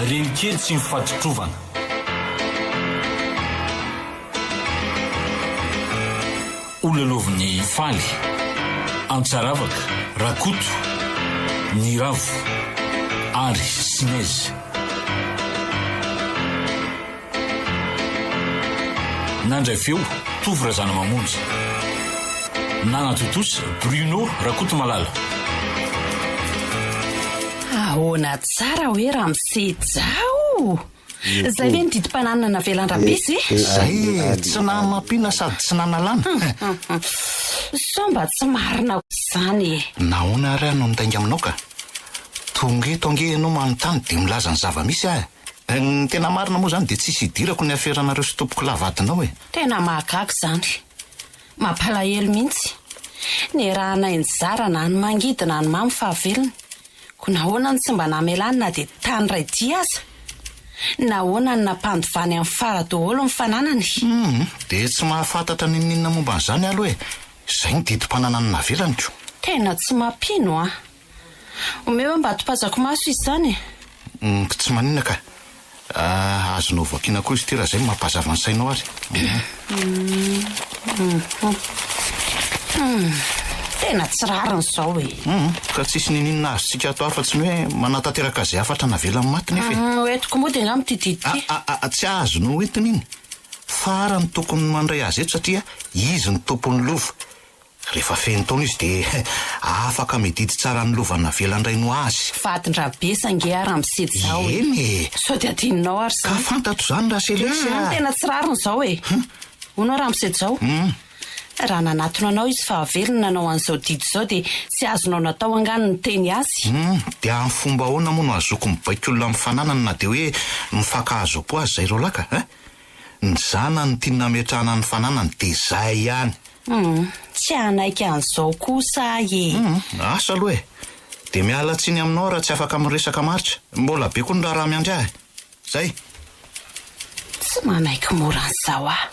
reny kely tsy mifampitrovana. Olalovin'ny faly, antsaravaka, rakoto, ny ravo, ary sinaizy. Nandray feo tovy razana mamonjy. Nanatotosa Bruno Rakoto Malala. Ahoana tsara hoe Ramsejao. Zay ve nididi-pananana navelan-drabe ze? Zay tsy namampiana sady tsy nanalana. Sao mba tsy marina zany. Nahoana ary no nitainga aminao ka? Tonge ianao manontany dia milaza ny zava-misy ahy. Ny tena marina moa zany dia tsisy idirako ny aferanareo sy tompoko lavatinao e. Tena mahagaga zany. Mampalahelo mihitsy. Ny raha nainy zara na ny mangidina ny mamy fahavelony. Ko nahoana ny tsy mba namelany na dia tany ray dia aza. Nahoana ny nampandovany amin'ny fara-daholo ny fananany. Dia tsy mahafantatra ninona momba n'izany aloha e. Zay ny didim-pananany navelaniko. Tena tsy mampino ah. Omeo mba topazako maso izy zany. Tsy manina ka. Azonao vakiana koa izy tira zay mampazava ny sainao ary. Tena tsy rariny zao e. Ka tsisy ninina azontsika ato ary fa tsy ny hoe manatanteraka zay afatra navelan'ny maty nefa. Hoentiko moa dia nga mitidity. Tsy azonao entiny iny. Fara ny tokony mandray azy eto satria izy ny tompon'ny lova. Rehefa feno taona izy dia afaka mididy tsara ny lova navelandray no azy. Vadin-drabe sange Ramsejao. Eny. Sao dia tininao ary Ka fantatro zany raha selesy. Tena tsy rariny zao e. Hono Ramsejao. Raha nanatona anao izy fahavelony nanao an'izao didy zao dia tsy azonao natao angano ny teny azy. Dia amin'ny fomba ahoana moa no azoko mibaiko olona amin'ny fananany na dia hoe mifakahazo po azy zay rolaka. Ny zana ny tiana metrahana ny fananany dia zay ihany. Tsy anaiky an'izao kosa e. Asa aloha e. Dia miala tsiny aminao raha tsy afaka miresaka maritra. Mbola be koa ny raha miandry ahy. Zay. Tsy manaiky mora an'izao ah.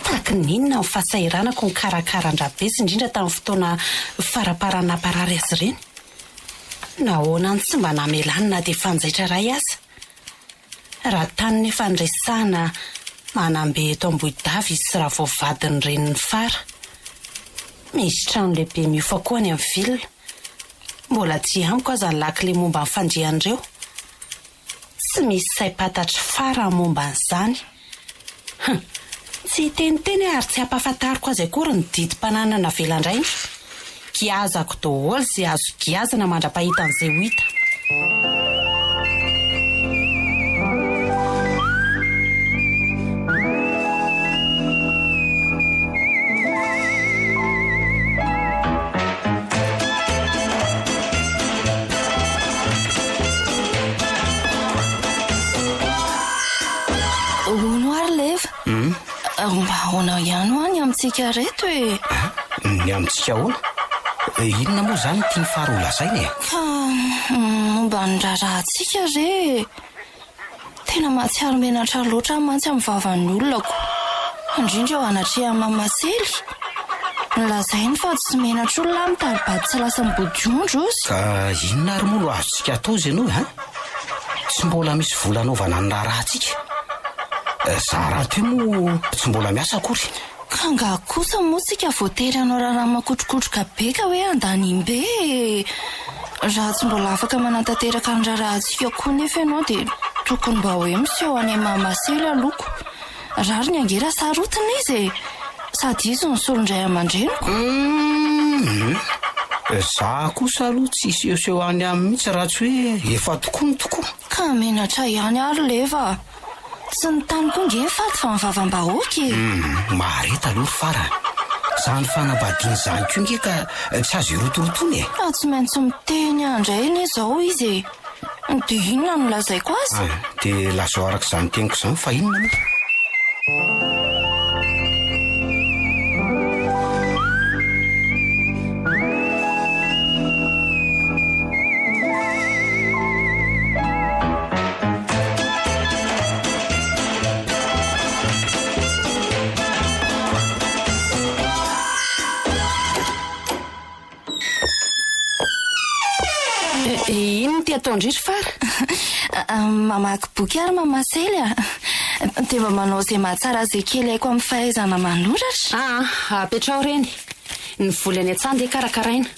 Tahaky ninona ny fahasairanako ny karakaran-drabe sy indrindra tamin'ny fotoana faraparana parary azy ireny. Nahoana ny tsy mba namelany na dia fanjaitra ray aza. Raha tany nefa nresana manambe eto Ambohidava izy sy raha vao vadiny reniny fara. Misy trano lehibe miofa koa any amin'ny vilona. Mbola tsy amiko aza ny lakile momba ny fandrian'ireo. Tsy misy saim-patatra fara momba an'izany. Tsy teniteny ary tsy ampahafantariko azy akory ny didim-pananana navelandray. Giazako daholo izay azo giazana mandra-pahita an'izay ho hita. Mba ahoana ihany ho any amintsika reto e. Ny amintsika ahoana? Inona moa zany tiany fara ho lazainy e? Mba ny raharahantsika re. Tena mahatsiaro menatra loatra mantsy amin'ny vavan'ny olonako. Indrindra eo anatrehan'ny mamasely. Lazainy fa tsy menatra olona mitary-bady tsy lasa mibodiondro ozy. Ka inona ary moa no azontsika atao izy ianao ha? Tsy mbola misy volanaovana ny raharahantsika. Zara ty moa tsy mbola miasa akory. Ka nga kosa moa tsika voatery anao raha makotrokotroka be ka hoe andanimbe. Raha tsy mbola afaka manantanteraka ny raharahantsika koa nefa ianao dia tokony mba hoe miseho any mamasely aloko. Rary ny angera sarotiny izy e. Sady izy ny solondray aman-dreniko. Za kosa aloha tsy isehoseho any amin'ny mihitsy raha tsy hoe efa tokoa ny tokoa. Ka menatra ihany ary leva. Tsy ny tany koa nge faty fa mivavam-bahoaka e. Mareta aloha fara. Zany fanabadiany zany koa nge ka tsy azo irotorotony e. Tsy maintsy miteny andray eny izao izy e. Dia inona no lazaiko azy? Dia lazao araka izany teniko izany fa inona moa? Ino ty ataondritry fara? Mamaky boky ary mamasely dia mba manao izay mahatsara izay kely haiko amin'ny fahaizana manoratra. Apetrao reny. Ny volany an-tsany dia karakaraina.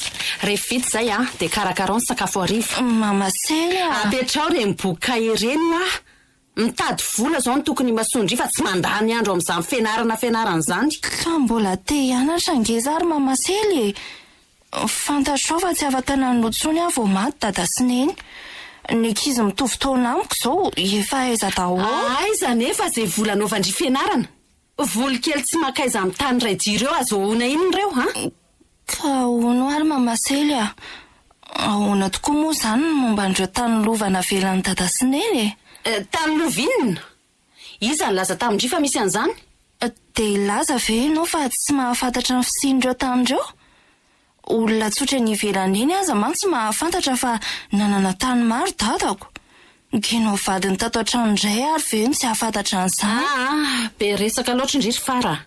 Rehefa vita izay dia karakarao ny sakafo hariva. Mamasely Apetrao reny boky ireny mitady vola zao ny tokony masondry fa tsy mandany andro amin'izany fianarana izany. Ka mbola te hianatra ngeza ary mamasely. Fantatrao fa tsy afaka nanotsony aho vao maty dada sy neny. Ny ankizy mitovy taona amiko izao efa aiza daholo. Aiza nefa izay vola anaovandry fianarana. Voly kely tsy makaiza amin'ny tany ray jireo azohoana iny ireo Ka hono ary mamasely ahoana tokoa moa izany ny momba an'ireo tany lovana velan'ny dada sy neny tany lova inona? Iza ny laza tamindry fa misy an'izany? Dia ilaza ve ianao fa tsy mahafantatra ny fisian'ireo tanyreo? Olona tsotra ny ivelany eny aza mantsy mahafantatra fa nanana tany maro dadako. Ngenao vadiny tato an-trano indray ary ve ny tsy hahafantatra an'izany? Be resaka loatra indrisy fara.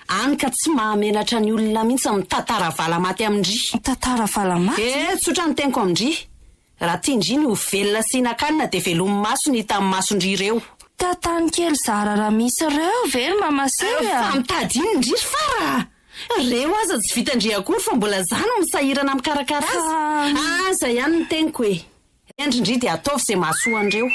Any ka tsy mahamenatra ny olona mihitsy amin'ny tantara valamaty amindry. Tantara valamaty? Tsotra ny tenko amindry. Raha tiandry ny ho velona sy hinan-kanina dia velomy maso ny hita amin'ny masondry ireo. Tantany kely zara raha misy ireo ve mamasely Famitady iny indrisy fara. Reo aza tsy vitandry akory fa mbola zany misahirana amin'ny karakara azy. Izay ihany ny teniko hoe. Endrindry dia ataovy izay mahasoa an'ireo.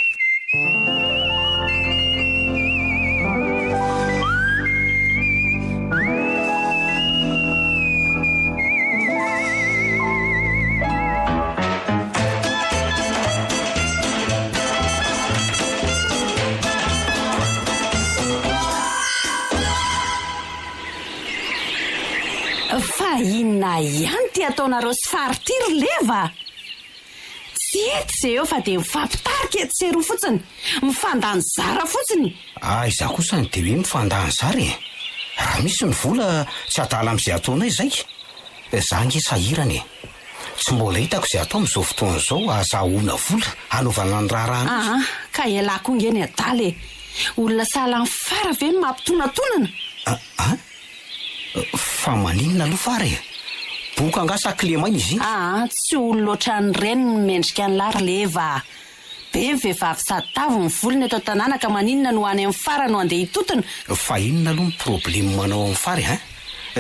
Fa inona ihany ty ataonareo sy faritiry leva? Tsy ety izay eo fa dia mifampitarika ety sy eroa fotsiny. Mifandany zara fotsiny. Izaho kosa ny dia hoe mifandany zara raha misy ny vola tsy adala amin'izay ataona izay. Izaho nge sahirana tsy mbola hitako izay atao amin'izao fotoana izao ahazahoana vola hanaovana ny raharahana. Ka ialako nge ny adala olona sahala ny fara ve no mampitonantonana? Fa maninona aloha fara boky angasa Clément izy tsy olona loatra ny reny ny mendrika ny lary leva. Be ny vehivavy sady tavo ny volony eto tanàna ka maninona no any amin'ny fara no andeha hitotona. Fa inona aloha ny problema manao amin'ny fara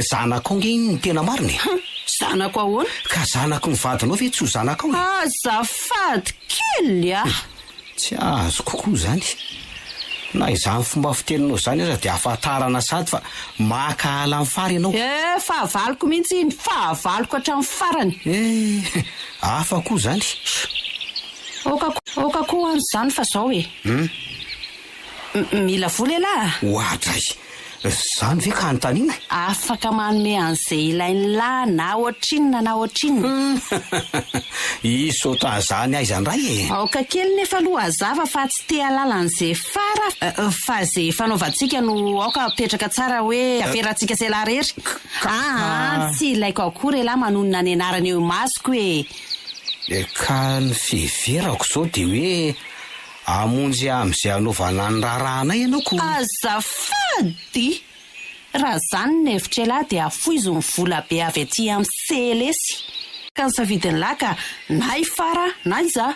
zanako nge iny ny tena mariny. Zanako ahoana? Ka zanako ny vadinao ve tsy ho zanako azafady kely tsy azo kokoa zany. Na izany fomba fiteninao zany aza dia afatarana sady fa makahala amin'ny fara ianao. Fahavaloko mihitsy iny, fahavaloko hatramin'ny farany. Hafa koa zany. Oka koa an'izany fa zao mila vola lahy. Ohatray zany ve ka anontaniana? Afaka manome an'izay ilainy lahy na ohatrinona na ohatrinona. Isota zany aizany ray Aoka kely nefa aloha hazava fa tsy te halala an'izay fara fa izay fanaovantsika no aoka petraka tsara hoe aferatsika sy lahy rery. Tsy ilaiko akory lahy manonona ny anarana eo masoko ka ny fiheverako zao dia hoe amonjy amin'izay anaovana ny raharahana ianao ko. Azafady raha zany ny hevitra lahy dia afoizo ny vola be avy aty amin'ny selesy ka ny savidiny lahy ka na ifara na iza.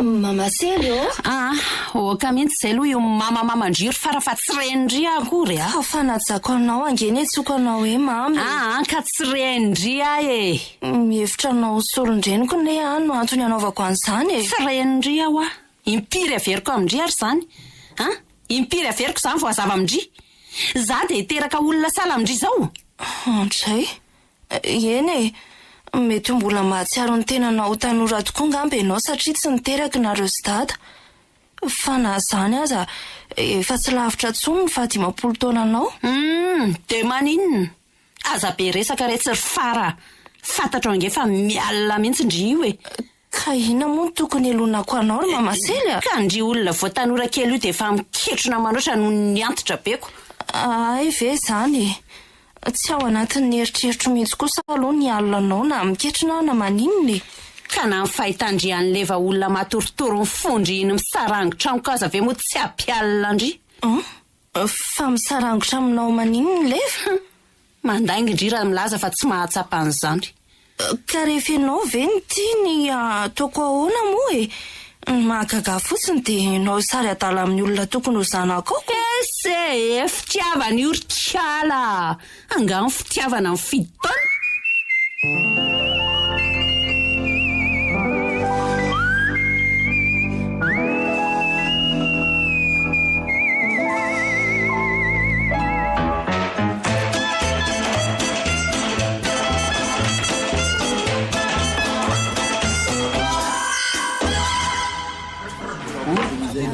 Mamasely oka mihitsy izay aloha io mamamamandriry fara fa tsy rendry akory fanajako anao angeny tsoka anao hoe mamy ka tsy rendry mihevitra anao solondreniko ne no antony anaovako an'izany tsy rendry aho impiry averiko amindry ary zany impiry averiko zany vo azava amindry za dia hiteraka olona sala amindry zao andray eny mety mbola mahatsiaro ny tenanao tanora tokoa ngambe ianao satria tsy niteraka nareo sy dada fa na zany aza efa tsy lavitra tsony ny 20 taona anao. Dia maninona aza be resaka retsy ry fara fantatro ange fa mialina mihitsy ndry io ka ina moa ny tokony elonako anao ry mamasely ka ndry olona vo tanora kely io dia efa miketrona manoatra no ny antitra beko. Ay ve zany Tsy ao anatin'ny eritreritro mihitsy kosa aloha ny alina anao na miketrina na maninona. Ka na ny fahitandrian'leva olona matorotoro mifondry iny misarangitra amikoaza ave moa tsy ampialina andry. Fa misarangotra aminao maninona leva? Mandaingy indry raha milaza fa tsy mahatsapa an'izany. Ka rehefa ianao ve ny tiany ataoko ahoana moa e? Mahagaga fotsiny dia nao sary adala amin'ny olona tokony ho zanako ako. Ese, fitiavana io ry kiala. Angano fitiavana amin'ny fidy taona.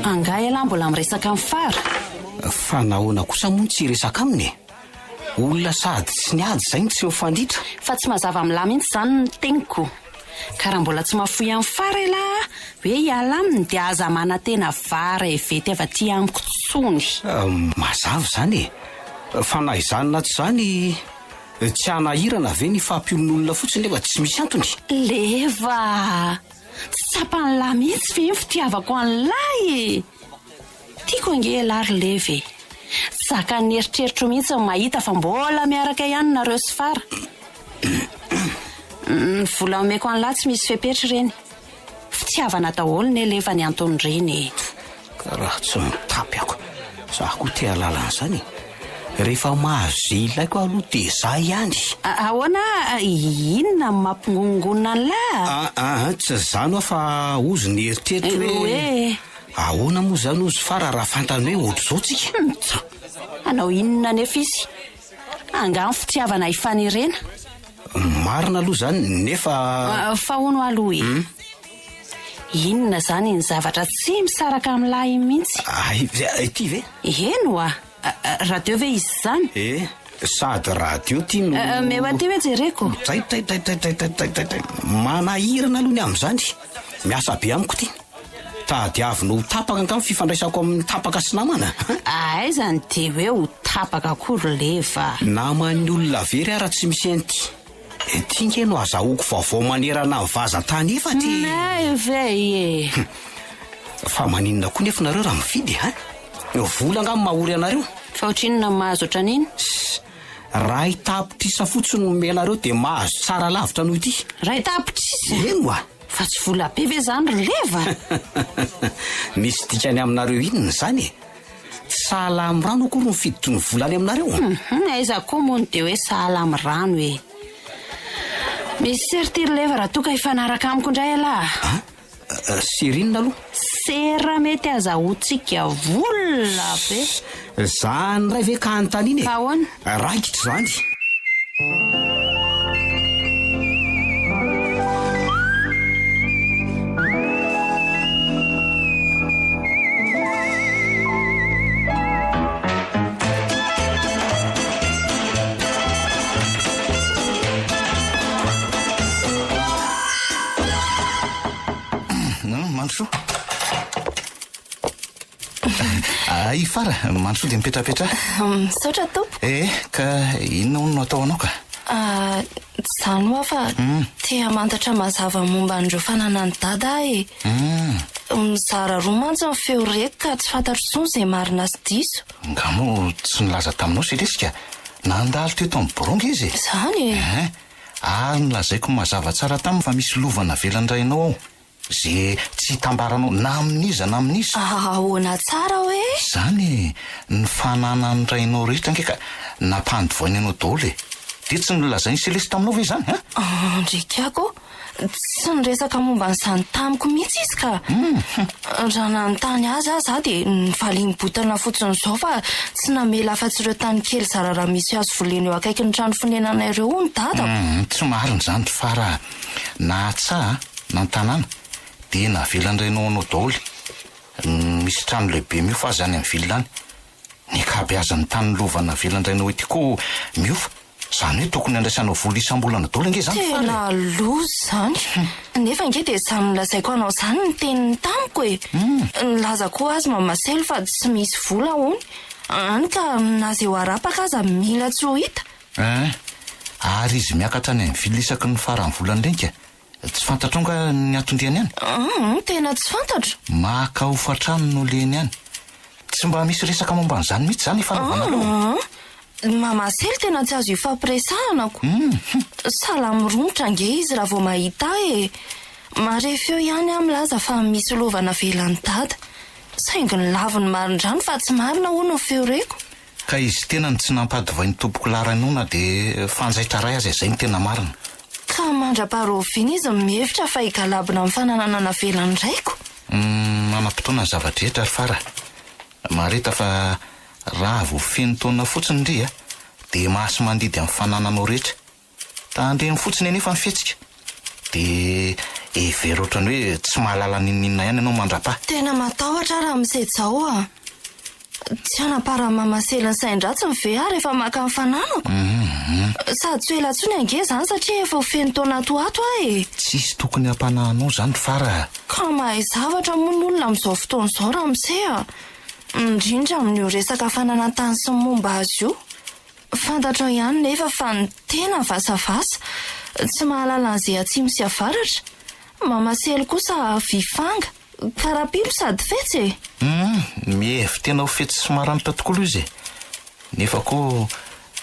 Angaela mbola miresaka amin'ny fara. Fa nahoana kosa moa tsy resaka aminy? Olona sady tsy niady zay ny tsy mifanditra. Fa tsy mazava amin'ny lahy mihitsy izany ny teniko. Ka raha mbola tsy mahafoy amin'ny fara ela hoe hiala aminy dia aza manantena vara evety avy aty amiko tsony. Mazava zany e. Fa na izany na tsy zany tsy hanahirana ve ny fahampiolon'olona fotsiny nefa tsy misy antony. Leva, tsy tsapan'ny lahy mihitsy ve ny fitiavako an'lahy e. Tiako ange lary leve. Zaka ny eritreritro mihitsy ny mahita fa mbola miaraka ihany nareo sy fara. Ny vola omeko an'lahy tsy misy fepetra ireny. Fitiavana daholo ny leva ny antony ireny. Ka raha tsy mitapy ako, za koa tia lalan'izany. Rehefa mahazo ilaiko aloha dia za ihany. Ahoana inona mampingoningona an'lahy? Tsy zany fa ozy ny eritreritro hoe ahoana moa zany ozy fara raha fantany hoe ohatr'izao tsika. Anao inona nefa izy? Angano fitiavana ifanirena. Marina aloha zany nefa fa hono aloha e. Inona zany ny zavatra tsy misaraka amin'ny lahy mihitsy? Ity ve? Eno radio ve izy zany? Sady radio ty no meo aty hoe jereko. Zay manahirana aloha ny amin'izany. Miasa be amiko ty. Tadiavy no tapaka angamba fifandraisako amin'ny tapaka sy namana. Aizany dia hoe ho tapaka akory leva. Naman'ny olona very ara tsy misy an'ity. Ty nge no azahoako vaovao manerana ny vaza-tany efa ty. Ve e. Fa maninona koa nefa nareo raha mifidy vola angamba mahory anareo. Fa ohatrinona mahazo ohatran'iny? Raha hitapotrisa fotsiny no menareo dia mahazo tsara lavitra noho ity. Raha hitapotrisa? Eno fa tsy vola be ve zany ry leva? Misy dikany aminareo inona zany e. Sahala amin'ny rano akory ny fiditry ny volany aminareo. Aiza koa moa dia hoe sahala amin'ny rano e. Misy sertiry leva raha toka ifanaraka amiko indray alahy. Serinina aloha? Sera mety azahoantsika vola be. Zany ray ve ka anontany iny e? Fa ahoana? Raikitra zany. Ifara, Manso dia mipetrapetra. Misaotra tompo. Ka inona no atao anao ka? Zany hoa fa tia mantatra mazava momba andreo fananany dada e. Mizara roa mantsy ny feo reky ka tsy fantatro tsony izay marina sy diso. Ngamo tsy nilaza taminao selesika. Nandalo teo tamin'ny boronga izy. Zany e. Nilazaiko mazava tsara taminy fa misy lovana velandrainao ao. Ze tsy tambaranao na amin'iza na amin'iza. Ahoana tsara hoe? Zany ny fananany rainao rehetra nge ka nampandovoany anao daholo e. Dia tsy nilazainy selesy taminao ve zany? Ndrikako tsy niresaka momba n'izany tamiko mihitsy izy ka. Raha nanontany azy za dia nifaly botana fotsiny izao fa tsy namela afa-tsy ireo tany kely zara raha misy azo volena eo akaiky ny trano fonenanareo ny dada. Tsy marina zany fara na tsa na tanàna dia navelandrainao anao daholo. Misy trano lehibe miofa zany amin'ny vilany. Ny kabeazan'ny tany lovana velandrainao ety koa miofa. Zany hoe tokony andraisanao vola isam-bolana daholo nge zany fara. Tena lozy zany. Nefa nge dia samy nilazaiko anao zany ny teniny tamiko e. Nilaza koa azy mamaselo fa tsy misy vola hony. Any ka nazy eo arapaka aza mila tsy ho hita. Ary izy miakatra any amin'ny vilisaky ny farany volan'ndrenika tsy fantatronga ny atondiany any. Tena tsy fantatro. Maka hofatrano no leny any. Tsy mba misy resaka momba n'izany mihitsy zany fanaovanareo. Mamasely tena tsy azo ifampiresanako. Sala mirombotra nge izy raha vao mahita marefy eo ihany milaza fa misy lovana velan'ny dada. Saingy ny laviny marindrano fa tsy marina hono ny feo reko. Ka izy tena ny tsy nampadivain'ny tompoko laranona dia fanjaitra ray azy izay ny tena marina. Ka mandra-paharovina izy mihevitra fa higalabina amin'ny fananana velany raiko. Manam-potoana ny zavadrehetra ry Fara. Marita fa raha vao feno taona fotsiny ndry dia mahasy mandidy amin'ny fanananao rehetra. Tandreny fotsiny anefa ny fihetsika. Dia every ohatrany hoe tsy mahalala ninina ihany ianao mandra-pa. Tena matahotra raha misetsao Tsy anapara mamaseliny sain-dratsy ny ve rehefa maka amin'ny fananako. Sady tsy ela tsony ange zany satria efa ho feno taona toato Tsisy tokony hampanahanao zany Fara. Ka mahay zavatra moa ny olona amin'izao fotoana izao raha misea. Indrindra amin'io resaka fananan-tany sy ny momba azy io. Fantatrao ihany nefa fa ny tena vasavasa tsy mahalala an'izay atsimo sy avaratra. Mamasely kosa vifanga, karapilo sady fetsy Mihevy tena ho fetsy sy maranitra tokoa izy. Nefa koa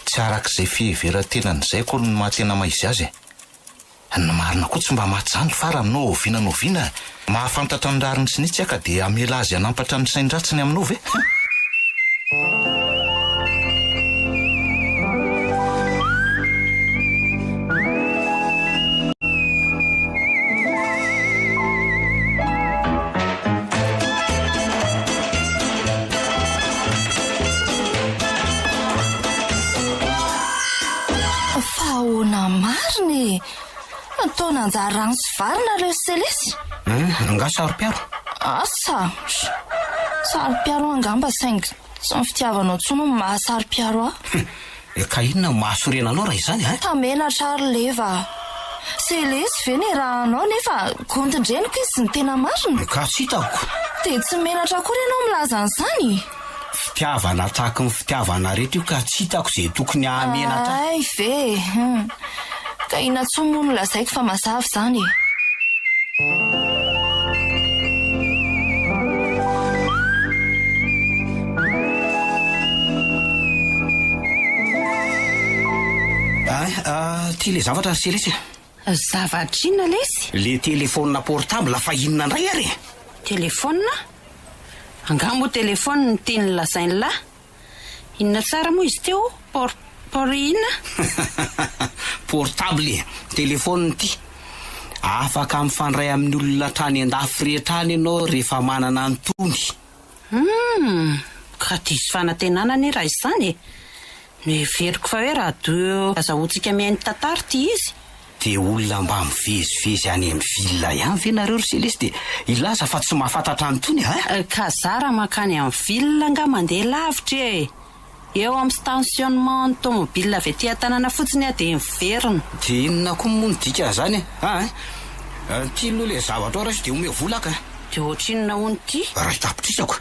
tsy arak'izay fiheveran-tenan'izay koa ny mahatena maizy azy. Ny marina koa tsy mba maty zany Fara aminao oviana. Mahafantatra ny rariny sy nitsy aka dia amela azy anampatra ny sain-dratsiny aminao ve? Fahoana mariny taona anjara rano sy varina reo selesy. Nga saro-piaro. Asa saro-piaro angamba saingy tsy ny fitiavanao tsony ny mahasaro-piaro Ka inona mahasorenanao raha izany Tamenatra ary leva. Selesy ve ny rahanao nefa kontindreniko izy ny tena marina. Ka tsy hitako. Dia tsy menatra akory ianao milaza an'izany. Fitiavana tahaka ny fitiavana rehetra io ka tsy hitako izay tokony hamenatra. Ay ve. Ka ina tsony moa no lazaiko fa mazava izany. Ty le zavatra selesy. Zavatra inona lesy? Le telefônina portable fa inona indray ary? Telefônina? Angamo telefônina ny tiany lazainy lahy. Inona tsara moa izy teo? Por inona? Portable, telefônina ty. Afaka mifandray amin'ny olona trany andafy rehetra any ianao rehefa manana antony. Ka diso fanantenana ny raha izany Noeveriko fa hoe raha do azahoantsika mihainy tantara ty izy. Dia olona mba mivezivezy any amin'ny villa ihany ve nareo ry selesy dia ilaza fa tsy mahafantatra antony Ka zara makany amin'ny villa nga mandeha lavitra eo amin'ny stationnement tomobile avy aty an-tanàna fotsiny dia miverina. Dia inona koa moa ny dika zany Ty aloha le zavatra raha dia ome volaka Dia ohatrinona hono ty? Ray tapitrisako.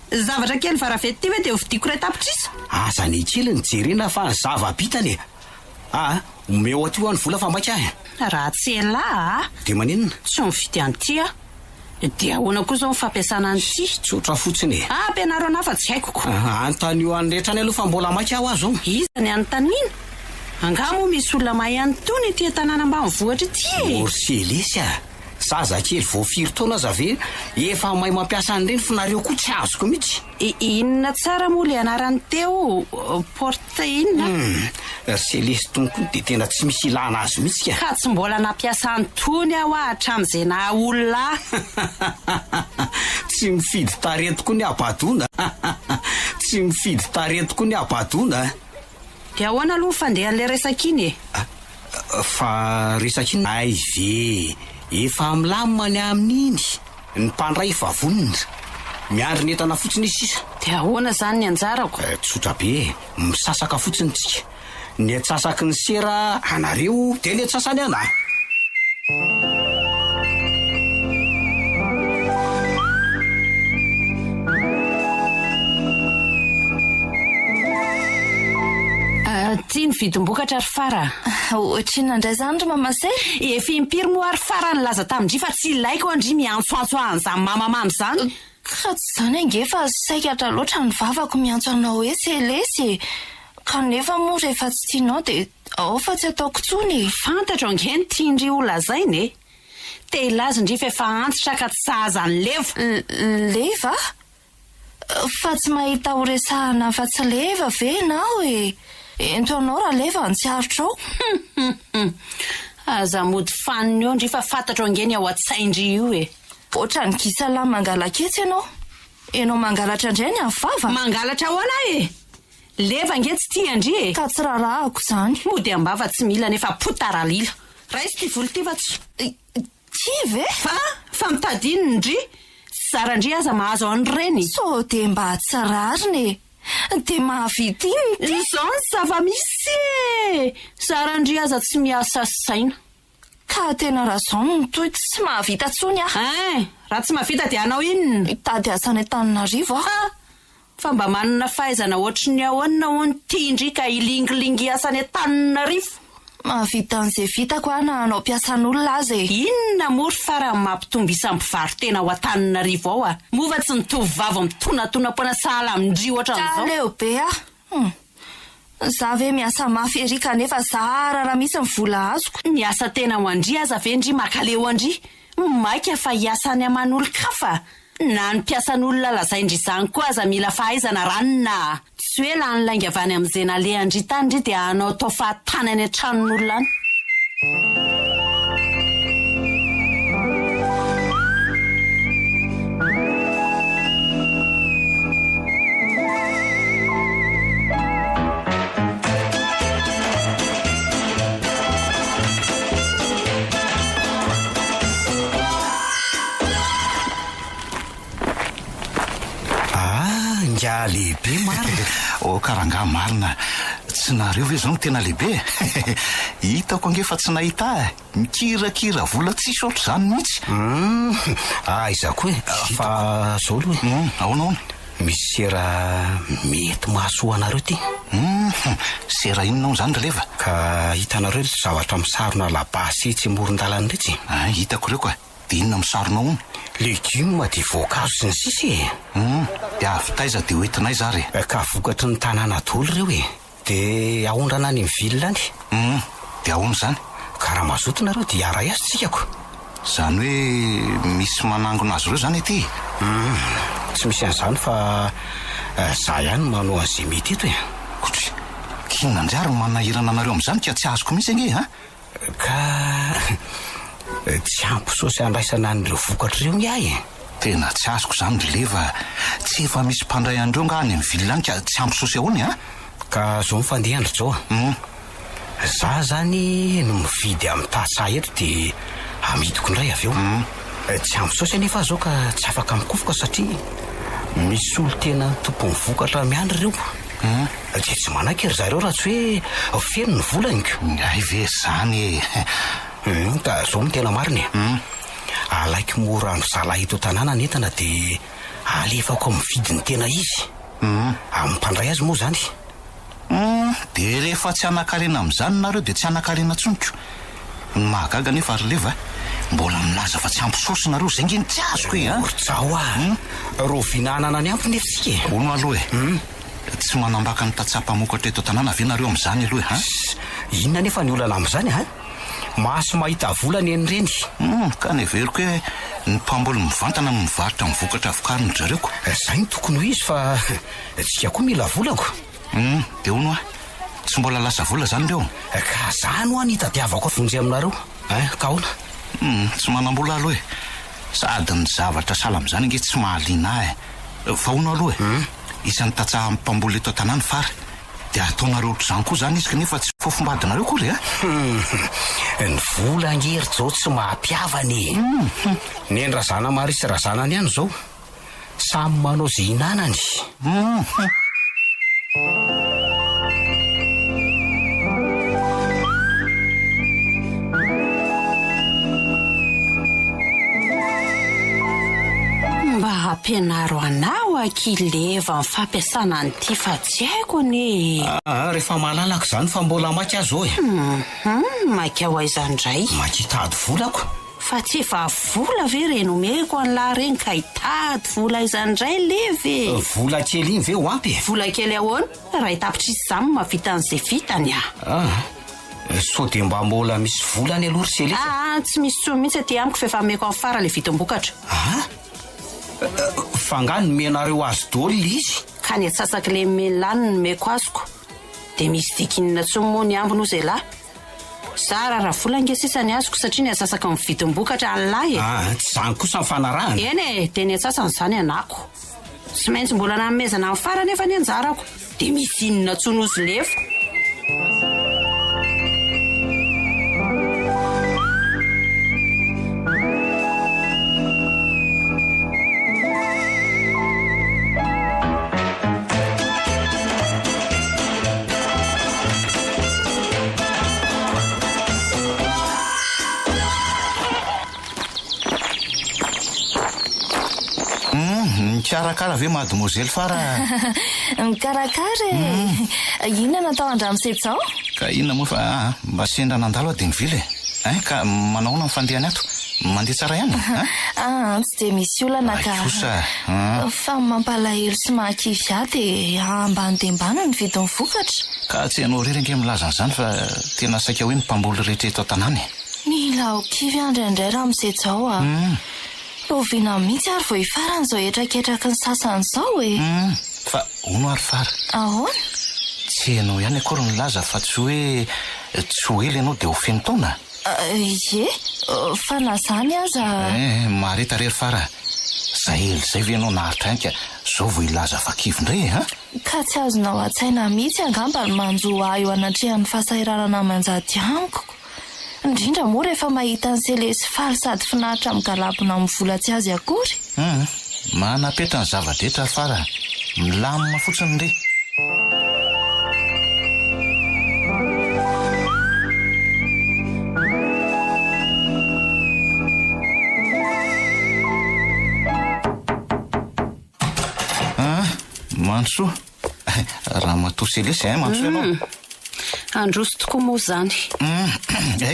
Zavatra kely varavety ty hoe dia hovidiako ray tapitrisa. Aza ny kely ny jerena fa ny zava-bitany omeo aty ho an'ny vola fa maika Raha tsy ela dia maninona? tsy mividy an'ity dia ahoana koa izao ny fampiasana an'ity? Tsotra fotsiny Ampianaro anahy fa tsy haiko ko. Antanio an'ny rehetra any aloha fa mbola maika aho azo Iza ny anontaniana? Angamo misy olona mahay antony ity tanàna ambanivohitra ity Selesy zazakely voafiry taona aza ve efa mahay mampiasa an'ireny fa nareo koa tsy azoko mihitsy. Inona tsara moa le anarany teo? Porte inona? Selesy tompony dia tena tsy misy ilana azy mihitsy Ka tsy mbola nampiasa antony aho hatramin'izay na olona Tsy mifidy taretiko ny abadona Tsy mifidy taretiko ny abadona Dia ahoana aloha fandehan'ilay resaka iny Fa resaka iny ay ve efa milamina amin'iny ny mpandray vavonina miandry ny entana fotsiny izy sisa. Dia ahoana zany ny anjarako? Tsotra be misasaka fotsiny tsika. Ny atsasaky ny sera anareo dia ny atsasany anahy. Ty ny vidim-bokatra ary fara. Ohatrina indray zany ry mamasay. Efa impiry moa ary fara nilaza tamindry fa tsy ilaiko andry miantsoantso an'izany mamamamy zany. Ka tsy zany ange fa saikatra loatra ny vavako miantso anao hoe selesy. Kanefa moa rehefa tsy tianao dia ao fa tsy ataoko tsony. Fantatro ange ny tiandry ho lazainy e. Te ilazy ndry fa efa antitra ka tsy sahaza ny leva. Leva? Fa tsy mahita ho resahana fa tsy leva ve nao e? Ento anao raha leva ny tsy aritra ao. Aza mody faniny eo ndry fa fantatro ange ny ao an-tsaindry io e. Otra ny kisalahy mangalaketsy ianao. Ianao mangalatra indray ny amin'ny vava. Mangalatra ahoana e? Leva ange tsy tia andry e. Ka tsy rarahako zany. Mody ambava tsy mila nefa potaralila. Raisy ty volo ty fa tsy. Ty ve? Fa mitadiny ndry. Tsara ndry aza mahazo an'ireny. So de mba tsarariny. De mahavita iny ty. Izao ny zava-misy e. Tsara ndry aza tsy miasa saina. Ka tena raha zao no toy tsy mahavita tsony raha tsy mahavita dia anao inona? Tady asany Antananarivo aho. Fa mba manana fahaizana ohatry ny ahoana hono tiandry ka ilingilingy asany Antananarivo. Mahavita an'izay vitako aho na anao mpiasan'olona azy e. Inona moa ry fara mampitombo isam-pivaro tena ao Antananarivo ao a? Mova tsy nitovy vava mitonatonampona sahala amindry ohatran'izao. Leo be ah. Za ve miasa mafy ery kanefa zara raha misy ny vola azoko. Miasa tena ho andry aza ve ndry makaleo andry. Maika fa hiasany aman'olo-kafa. Na ny mpiasan'olona lazaindry izany koa aza mila fahaizana ranona. Tsy hoe lany lainga avy any amin'izay naleha andry tany ndry dia anao tao fahatany any an-tranon'olona any. Nga lehibe marina. Karanga marina. Tsy nareo ve zao no tena lehibe? Hitako ange fa tsy nahita mikirakira vola tsisy ohatr' zany mihitsy. Izako hoe fa zao aloha. Ahoana? Misy sera mety mahasoa anareo ty. Sera inona zany releva? Ka hitanareo zavatra misarona labasy tsy moron-dalana retsy. Hitako reo ka. Dia inona misarona hono? Legioma dia voankazo sy ny sisy. Dia avy taiza dia hoentinay zary. Ka vokatry ny tanàna dolo reo e. Dia ahondrana any mivily any. Dia ahoana zany? Ka raha mazoto nareo dia aray azy tsikako. Zany hoe misy manangona azy reo zany ety. Tsy misy an'izany fa za ihany manao an'izay mety eto e. Otry, kinona andry manahirana anareo amin'izany ka tsy azoko mihitsy ange Ka tsy ampy saosy andraisana an'ireo vokatra ireo ngy ahy. Tena tsy azoko zany releva. Tsy efa misy mpandray andreo nga any amin'ny vily any ka tsy ampy saosy ahoany Ka zao mifandeha andro zao za zany no mividy amin'ny tasa eto dia amidiko indray avy eo. Tsy ampy saosy anefa zao ka tsy afaka mikofoka satria misy olo tena tompony vokatra miandry ireo. Dia tsy manankery zareo raha tsy hoe feno ny volany ka. Ay ve zany Ka zao no tena mariny. Alaiky mora ny zalahy eto tanàna ny entana dia alefako amin'ny vidiny tena izy. Amin'ny mpandray azy moa zany. Dia rehefa tsy anakarena amin'izany nareo dia tsy anakarena tsoniko. Ny mahagaga nefa releva mbola milaza fa tsy ampy saosy nareo zay ngeny tsy azoko Zao ro vinanana ny ampy nefsika. Ono aloha tsy manambaka ny tatsapamokatra eto tanàna ve nareo amin'izany aloha Inona nefa ny olana amin'izany Maso mahita volany eny reny. Ka neveriko hoe ny mpamboly mivantana no mivarotra ny vokatra avokariny zareo. Zay ny tokony ho izy fa tsika koa mila volako. Dia ono tsy mbola lasa vola zany reo. Ka zany ho any hitadiavako afonjy aminareo. Ka ona? Tsy manam-bola aloha sady ny zavatra sala amin'izany nge tsy mahaliana fa ono aloha isan'ny tatsaha mpamboly eto tanàna fara. Dia ataonareo ohatr'izany koa zany izy kanefa tsy fofombadinareo koa ny vola ngery zao tsy mahampiavany. Ny endrazana marisy razanany ihany zao samy manao zay hinanany. Mba mampianaro anao akileva ny fampiasana nyity fa tsy haiko ane. Rehefa mahalalako izany fa mbola maky azo e. Maky ao aizany indray. Maky hitady volako. Fa tsy efa vola ve renomeko an'lahy reny ka hitady vola izany indray leve. Vola kely iny ve ho ampy? Vola kely ahoana? Raha hitapitra izy izany mahavita an'izay vitany So dia mba mbola misy volany aloha ry Selisa? Tsy misy tsony mihitsy aty amiko fa efa ameko amin'ny fara le vitam-bokatra. Fa nga nomenareo azy daholo izy? Ka ny atsasaky le melany nomeko azoko. Dia misy dikinina tsony moa ny ambiny izay lahy. Sara raha vola ngesisa ny azoko satria ny atsasaky ny vitam-bokatra lahy e. Tsy izany kosa ny fanarahana. Eny e, dia ny atsasany izany anako. Tsy maintsy mbola namezana amin'ny fara nefa ny anjarako. Dia misy inona tsony ozy lefa. Karakara ve mademoiselle Fara? Mikarakara e. Inona natao andramosety zao? Ka inona moa fa mba sendra nandalo dia mivily ka manao na mifandehany ato mandeha tsara ihany. Tsy dia misy olana ka fa mampalahelo sy mahakivy ahy dia ambany dia ambany ny vidin'ny vokatra. Ka tsy hanao rery ange milaza an'izany fa tena saika hoe ny mpamboly rehetra eto an-tanàna. Mila ho kivy andray ramosety zao Roviana mihitsy ary vao hifaran'izao etraketraky ny sasany izao e. Fa ono ary Fara. Ahoana? Tsy hainao ihany akory ny laza fa tsy hoe ely ianao dia ho feno taona. Fa na zany aza. Mareta rery Fara. Zay ve ianao naharitra ihany ka zao vao ilaza fa kivy indray Ka tsy azonao an-tsaina mihitsy angamba ny manjoa eo anatrehan'ny fahasahiranana manjady amiko. Indrindra moa rehefa mahita ny Selesy faly sady finaritra migalabona amin'ny vola tsy azy akory. Manapetra ny zava-detra Fara. Milamina fotsiny indray. Mantso. Raha matoa Selesy mantso ianao. Androso tokoa moa izany.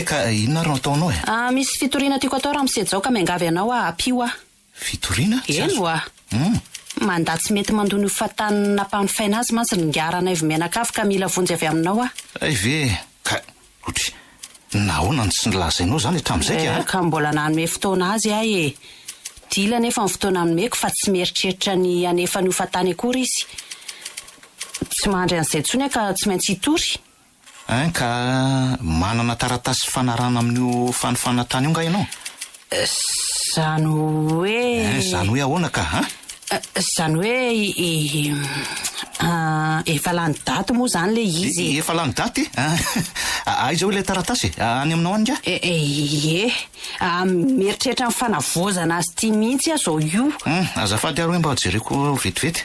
Ka inona ary no ataonao Misy fitoriana tiako atao raha misety zao ka miangavy anao ampio aho. Fitoriana? Eno mandahy tsy mety mandony ho fatany nampanofaina azy mantsy ningarana evy mianakafo ka mila vonjy avy aminao ve ka otry nahoana ny tsy nilazainao izany hatramin'izay ka mbola nanome fotoana azy ahy e. Dila nefa ny fotoana nomeko fa tsy mieritreritra ny anefa ny ho fatany akory izy. Tsy mahandry an'izay tsony ka tsy maintsy hitory. Ka manana taratasy fanarana amin'io fanofanatany io nga ianao? Zany hoe ahoana ka zany hoe efa lany daty moa zany le izy. Efa lany daty? Aiza hoe ilay taratasy any aminao any ka? Mieritreritra ny fanavozana azy ty mihitsy aho zao io. Azafady ary hoe mba jereko vetivety.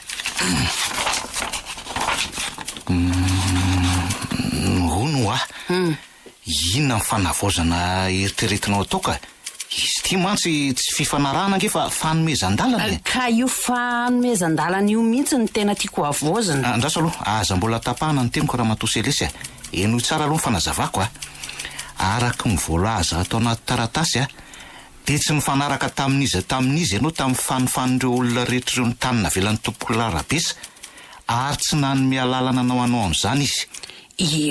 Inona ny fanavozana eritreretinao atao ka? Izy ty mantsy tsy fifanarahana ange fa fanomezan-dalana. Ka io fanomezan-dalana io mihitsy ny tena tiako avozana. Andraso aloha aza mbola tapahana ny teniko raha matoa Selesy eno tsara aloha ny fanazavako araky ny voalaza atao anaty taratasy dia tsy mifanaraka tamin'izy ianao tamin'ny fanofan'ireo olona rehetr'ireo ny tanina velan'ny tompoko larabesa ary tsy nanome alalana anao amin'izany izy.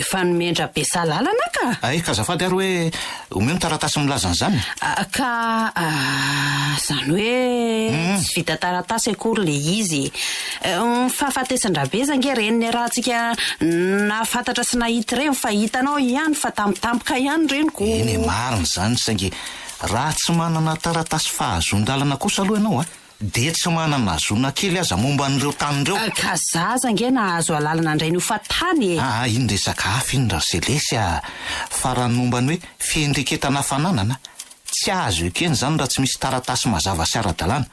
Fanomendra besa lalana ka? Ka azafady ary hoe omeo ny taratasy milaza an'izany. Ka zany hoe tsy vita taratasy akory le izy. Fahafatesan-drabeza nge reny rahantsika nafantatra sy nahita reny fa hitanao ihany fa tampotampoka ihany reniko. Eny marina izany saingy raha tsy manana taratasy fahazon-dalana kosa aloha ianao dia tsy manana azona kely aza momba an'ireo tanireo. Ka zaza nge nahazo alalana indray ny ho fatany iny resaka hafa iny raha Selesy fa raha momba ny hoe fiendreketana fananana tsy azo ekeny zany raha tsy misy taratasy mazava sy ara-dalàna.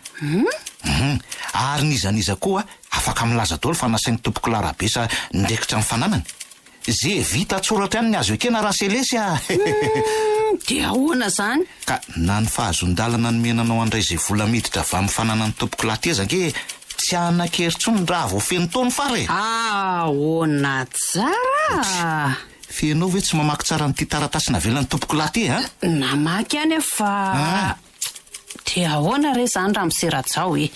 Ary nizaniza koa afaka milaza daholo fa nasain'ny tompoko larabesa ndraikitra ny fananany. Ze vita tsoratra ihany ny azo ekena raha Selesy dia ahoana zany? Ka na ny fahazon-dalana nomenanao andray izay vola miditra avy amin'ny fananany tompoko lahateza ange tsy anan-keritsony raha vao feno taony fara e. Ahoana tsara. Fianao ve tsy mamaky tsara n'ity taratasy navelany tompoko lahaty ha? Namaky any fa dia ahoana re zany raha miserajao e.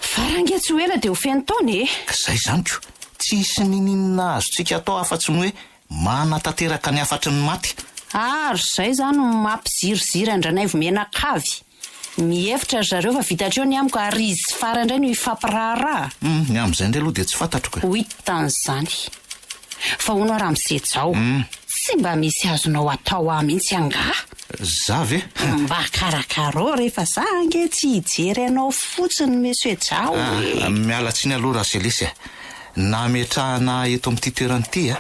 Farange tsy hoela dia ho feno taony e. Ka zay zaniko, tsisy nininina azontsika atao afa-tsy ny hoe manatanteraka ny afatry ny maty. Ary zay zany mampizirizira andranay vomenakavy. Mihevitra zareo fa vitatreo ny amiko ary izy fara indray no ifampiraharaha. Ny amin'izay indray aloha dia tsy fantatroko. Ho hitan'izany. Fa hono raha misejao. Tsy mba misy azonao atao mihitsy angaha. Za ve? Mba karakarao rehefa za ange tsy hijery anao fotsiny mesejao. Miala tsiny aloha raha selesy. Nametrahana eto amin'ity toeranyity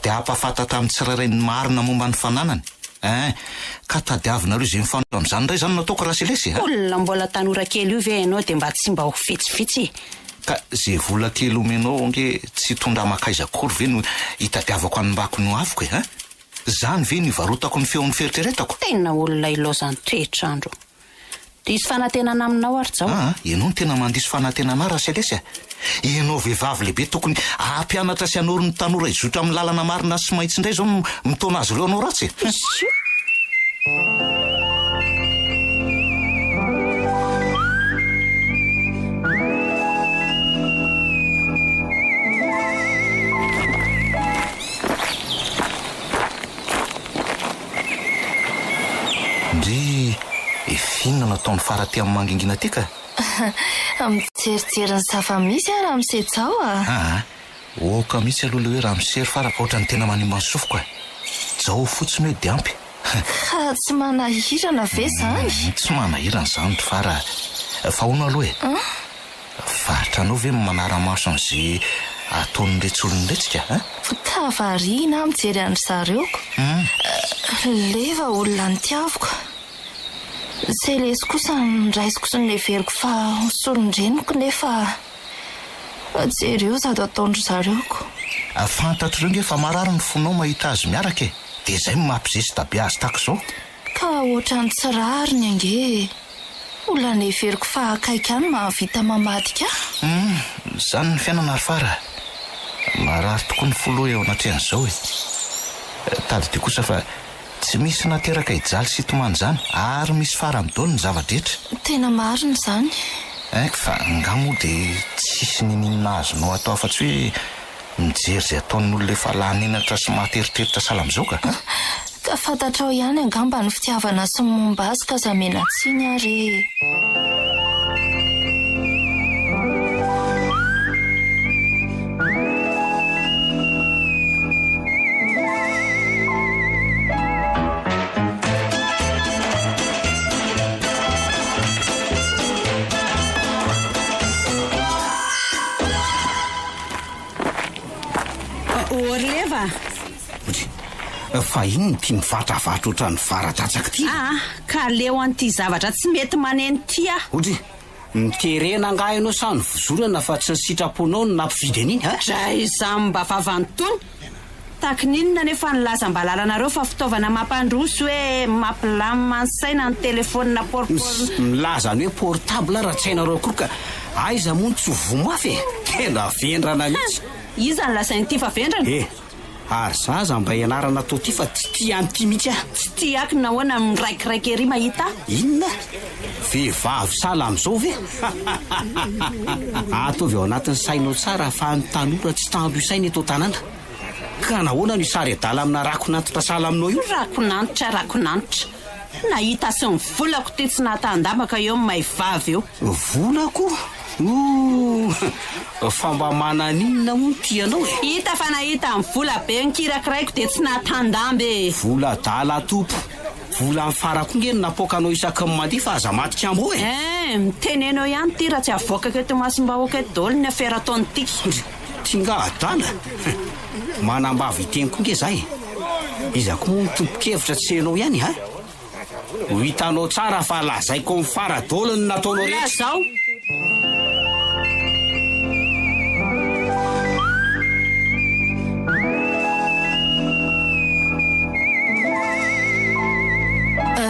dia hampafantatra amin'ny tsirairay ny marina momba ny fananany. Ka tadiavinareo izay mifandro amin'izany indray zany nataoko raha selesy. Olona mbola tanora kely io ve ianao dia mba tsy mba ho fitsifitsy. Ka zay vola kely omenao ange tsy tondra makaiza akory ve no hitadiavako any-mbako no aviko e. Zany ve ny varotako ny feon'ny feritreretako. Tena olona ilaozany toetrandro. Diso fanantenana aminao ary zao. Ianao no tena mandiso fanantenana raha selesy. Ianao vehivavy lehibe tokony hampianatra sy hanoro ny tanora izotra amin'ny lalana marina sy mahitsy indray zao no mitona azy ireo anao ratsy. Ndry efinona nataon'ny fara ty amin'ny mangingina ty ka. Mijerijery ny zava-misy raha misejao Oka mihitsy aloha le hoe raha misery fara fa ohatrany tena manimba ny sofiko Zao fotsiny hoe diampy. Ka tsy manahirana ve zany? Tsy manahirana zany fara. Fa hono aloha e. Vatranao ve manara-maso an'izay ataon'ny retsolon'iretsika Tavariana mijery andry zareoko. Leva olona ny tiaviko. Zay lesy kosa ny raisiko sy ny leveriko fa solondreniko nefa jereo sady ataondry zareoko. Fantatro reo nge fa marary ny fonao mahita azy miaraka e. Dia izay mampizesy tabe azy tako zao. Ka ohatrany tsy rariny ange. Olona ny leveriko fa akaika any mahavita mamadika. Zany ny fiainana ary fara. Marary tokoa ny folo eo anatrehan'izao e. Tady ty kosa fa tsy misy nateraka ijaly sy tomany zany ary misy fara midolo ny zava-drehetra. Tena marina zany. Fa ngamo dia tsisy nininina azonao atao afa-tsy hoe mijery zay ataon'olona efa laninatra sy mahteritreritra salam'izao ka. Ka fantatrao ihany angamba ny fitiavana sy momba azy ka zamena tsiny ary. Orleva. Fa ino ty mivadravatra otra ny varadratsaka ty? Ka leo an'ity zavatra tsy mety maneno ty Otry, miterena nga ianao sa ny vozorana fa tsy ny sitraponao no nampividy an'iny Dra izany mba vavantony. Taky ninona nefa nilaza mba lalanareo fa fitaovana mampandroso hoe mampilamina ny saina ny telefônina portable. Milaza ny hoe portable raha tsy hainareo akory ka aiza moa tsy vomafy e. Tena vendrana mihitsy. Iza ny lasain'ity fa vendrana? Ary zaza mba ianarana tao ty fa tsy tia an'ity mihitsy Tsy tiako nahoana miraikiraiky ery mahita. Inona? Vehivavy sala am'izao ve? Ataovy ao anatin'ny sainao tsara fa ny tanora tsy tandro isaina eto tanàna. Ka nahoana no isary adala amina rakonantitra sala aminao io? Rakonantitra. Nahita sy ny volako ty tsy nahatandamaka eo amin'ny maivavy eo. Volako? Fa mba mananinona moa tianao e. Hita fa nahita ny vola be ny kirakiraiko dia tsy nahatandambe. Vola dala topo. Vola ny farako nge no napokanao isaky ny mandeha fa aza matika ambo e. Mitenenao ihany ty raha tsy avoakako eto masim-bahoaka eto daholo ny afera ataony tiky. Tinga adala. Manambavy iteniko nge zay. Izako moa mitopokevitra tsy hainao ihany Ho hitanao tsara fa lazaiko amin'ny faradolo ny nataonao rehetra. Zao.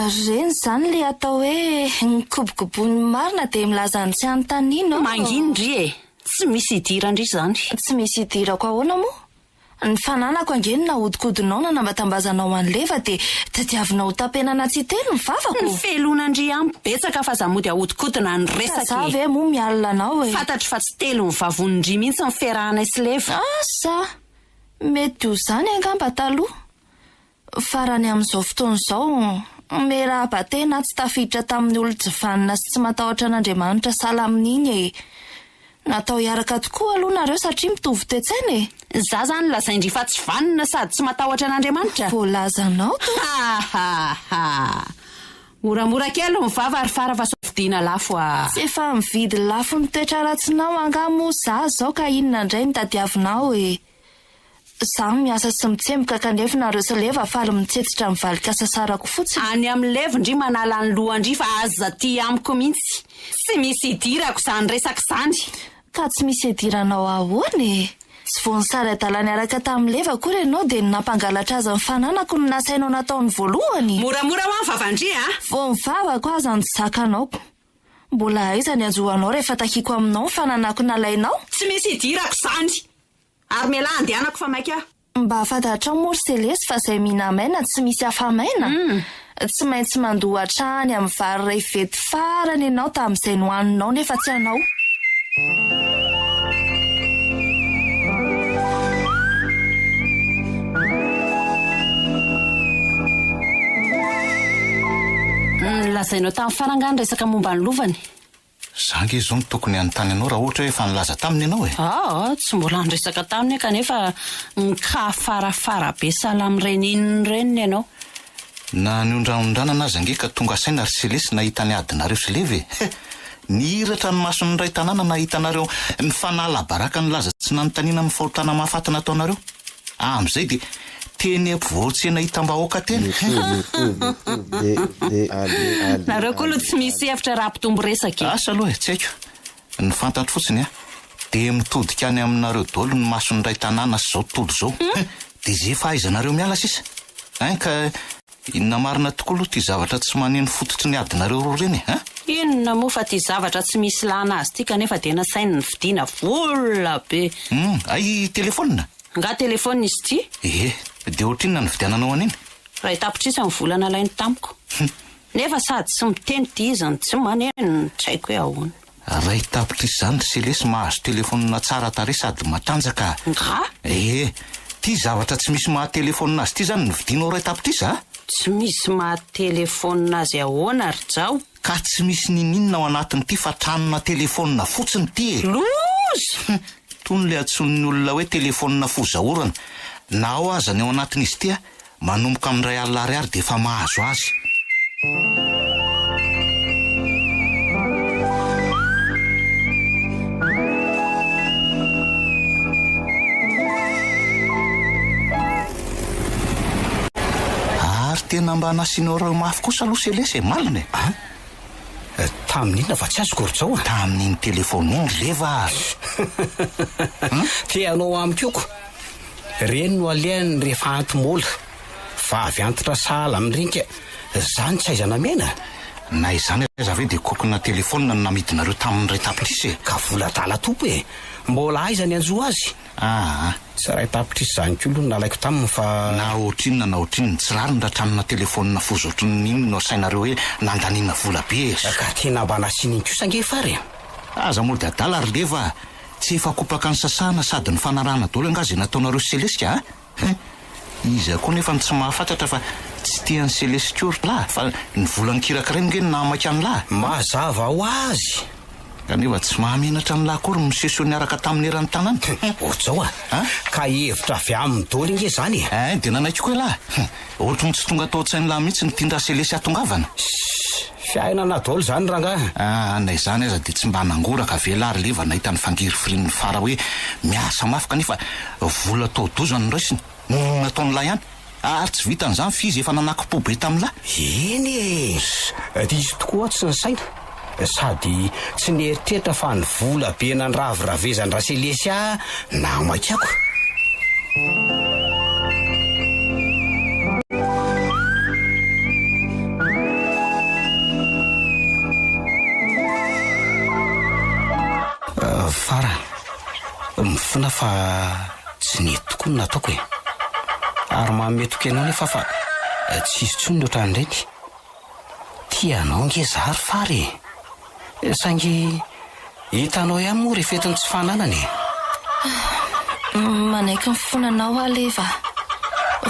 Reny zany le atao hoe nikobokobony marina dia milaza ny tsy anontaniana manginodry e tsy misy idirandry zany tsy misy idirako ahoana moa ny fananako angeny na hodikodinao na nambatambazanao an'leva dia tadiavinao tapenana tsy telo ny vavako ny felonandry ampibetsaka fa zamody ahodikodina ny resaka za ve moa mialina anao e fantatry fa tsy telo ny vavonindry mihitsy ny ferahana sy leva asa mety ho zany angamba taloha farany amin'izao fotoan'izao meraha-batena tsy tafiditra tamin'ny olo-jivanina sy tsy matahotra an'Andriamanitra sala amin'iny e natao hiaraka tokoa aloha nareo satria mitovy toetsaina e za zany lazaindry fa tsy vanina sady tsy matahotra an'Andriamanitra voalazanao hahaha moramora kely ny vava ary fara fa sofidiana lafo tsy efa mividy lafo ny toetra ratsinao angamo za zao ka inona indray ny tadiavinao e za miasa sy mitsemboka kanefa nareo sy leva faly mitsetsitra mivalika sasarako fotsiny any amin'ny levindry manala ny lohandry fa aza ty amiko mihitsy tsy misy idirako zany resaka zany ka tsy misy idiranao ahoana e tsy vonisary adalany araka tamin'ny leva koa ianao dia nampangalatra aza ny fananako no nasainao nataony voalohany moramora ho any vavandry vo mivavako aza ny zakanaoko mbola aiza ny anjohanao rehefa takiako aminao ny fananako nalainao tsy misy idirako zany ary miala andehanako fa maika mba fantatrao mory selesy fa izay minamaina tsy misy afamaina tsy maintsy mandohatra any amin'ny vary ray vety farany ianao tamin'izay nohaninao nefa tsy anao lazainao tamin'ny farangany resaka momba ny lovany zange zao ny tokony anontany anao raha ohatra hoe efa nilaza taminy ianao e tsy mbola nyresaka taminy kanefa nka farafara be sala amin'ireny reny ianao na niondraondranana zange ka tonga saina ry selesy nahita ny adinareo sy leve nihiratra ny mason'ny ray tanàna nahitanareo ny fanala baraka nilaza tsy nanontaniana amin'ny fahotana mahafatana ataonareo amin'izay dia teny ampivoatsena hitam-bahoaka teny nareo koa aloha tsy misy hevitra raha mpitombo resaka asa aloha tsy haiko ny fantatro fotsiny dia mitodika any aminareo daholo ny mason'ny ray tanàna sy zao tontolo zao dia zay fahaizanareo miala sisa ka inona marina tokoa aloha ty zavatra tsy maneno fototry ny adinareo roa reny inona moa fa ty zavatra tsy misy lana azy ty kanefa dia nasainy ny vidiana vola be ay telefonina nga telefona izy ty dia ohatrinona ny vidiananao aniny raha hitapitrisy ny volana lainy tamiko nefa sady tsy miteny ty izany tsy maneno tsy haiko hoe ahoana raha hitapitrisy zany ry selesy mahazo telefonina tsara tare sady matanjaka nga ty zavatra tsy misy mahatelefona azy ty zany ny vidinao raha hitapitrisy tsy misy mahatelefona azy ahoana ry zao ka tsy misy nininona ao anatin'ity fa tranona telefonina fotsiny ty lozy tony le atson'ny olona hoe telefonina fozahorana na ao aza ny ao anatin'izy ty manomboka amin'ray alina ariary dia efa mahazo azy ary tena mba nasianao reo mafy kosa aloha selesy malina tamin'inona fa tsy azoko ry zao tamin'iny telefoniny leva tianao amikioko reny no alehany rehefa antomola fa avy antitra sahala amin'ireny zany tsy aizana mena na izany aza ve dia kokona telefonina no namidinareo tamin'ny ray tapitrisy ka vola tala topo mbola aiza ny anjo azy sy ray tapitrisy zany ko aloha nalaiko taminy fa na ohatrinona tsy rariny raha tranona telefonina fozotriny no asainareo hoe nandaniana vola be ka tena mba nasian'iny ko sange fary aza moa dia adala ary leva tsy efa kopaka ny sasana sady ny fanarahana dolo angazy nataonareo selesika izy koa nefa tsy mahafantatra fa tsy tian'ny selesika la fa ny volany kirakireny nge namaka ny lahy mazava ho azy kanefa tsy mahamenatra ny lahy kory miseso niaraka tamin'ny erany tanàna ohatrao ka hevitra avy amin'ny dolo inge zany dia nanaiko koa lahy ohatra ny tsy tonga atao tsainy lahy mihitsy ny tindra selesy atongavana fiainana dolo zany ranga nay zany aza dia tsy mba nangoraka velary leva nahita ny fangiry firin'ny fara hoe miasa mafy kanefa vola taodozany ny raisiny nataon'ny lahy ihany ary tsy vitan'izany fizy efa nanaki-po be tamin'lahy eny dizy tokoa tsy ny saina sady tsy nieritreritra fa ny vola be nanraviravezany raha selesy namakako fa tsy nety tokoa no nataoko e. Ary mahametoka ianao nefa fa tsisy tsony ny ohatran'ireny. Tianao nge zary fary e. Saingy hitanao ihany moa rehefa etiny tsy fananany. Manaiky ny fonanao aleva.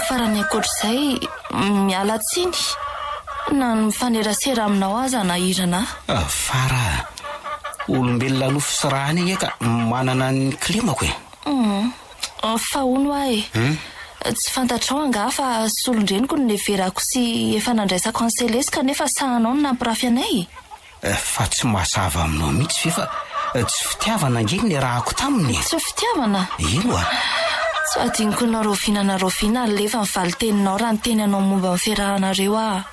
Farany ankoatr'izay miala tsiny na mifanerasera aminao aza na irana. Fara olombelona nofo sy rahany iny ka manana ny klimako e. Fa hono ahy tsy fantatrao anga fa solondreniko no neverako sy efa nandraisako an Selesy kanefa sahanao no nampirafy anay. Fa tsy mahasava aminao mihitsy ve fa tsy fitiavana ngeny ny rahako taminy. Tsy fitiavana? Ino a? Tsy adiniko na roviana lefa mivaly teninao raha ny teny anao momba ny fiarahanareo ah.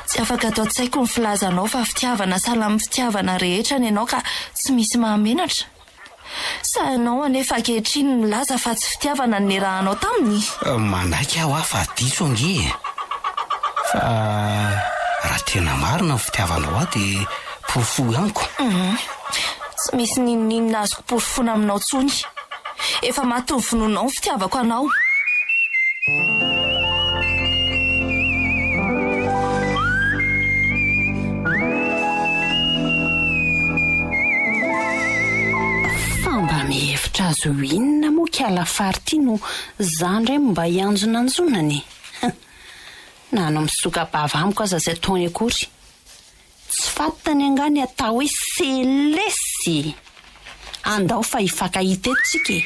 Tsy afaka atao tsaiko ny filazanao fa fitiavana salamy fitiavana rehetra ny ianao ka tsy misy mahamenatra. Sa ianao anefa ankehitriny milaza fa tsy fitiavana ny rahanao taminy. Manaiky aho fa diso ange. Fa raha tena marina ny fitiavanao aho dia porofo ianko. Tsy misy ninninina azoko porofona aminao tsony. Efa maty ny vononao ny fitiavako anao. Famba mihevitra azo inona moa kiala fary ty no zandry mba hianjonanjonany. Nano misokabava amiko aza izay taony akory. Tsy fatany angany atao hoe Selesy. Andao fa hifakahita eto tsika e.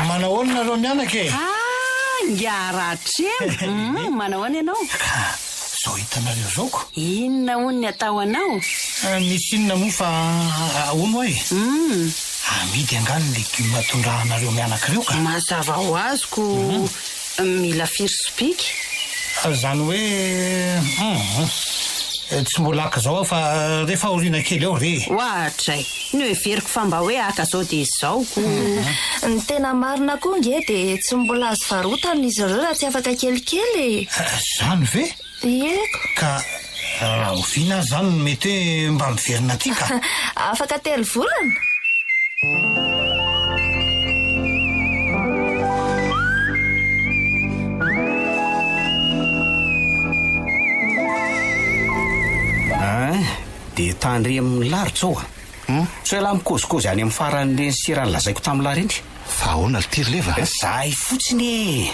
Manahoana nareo mianaka e? Ngaratreno. Manahoana ianao? Zao hitanareo zaoko. Inona hono ny atao anao? Misy inona moa fa ahono ahy? Amidy angano ny legioma tondrahanareo mianakireo ka. Mazava ho azoko mila firosopiky. Zany hoe tsy mbola aka zao fa rehefa orina kely ao re. Ohatray, ny everiko fa mba hoe aka zao dia izaoko. Ny tena marina koa nge dia tsy mbola azo varotana izy ireo raha tsy afaka kelikely. Zany ve? Ieko. Ka raha oviana zany mety hoe mba miverina aty ka. Afaka 3 volana. Dia tandre amin'ny laritra ao so laha mikozikozy any amin'ny faran'ireny sirany lazaiko tamin'lahy reny. Fa ahoana litiry leva? Zahay fotsiny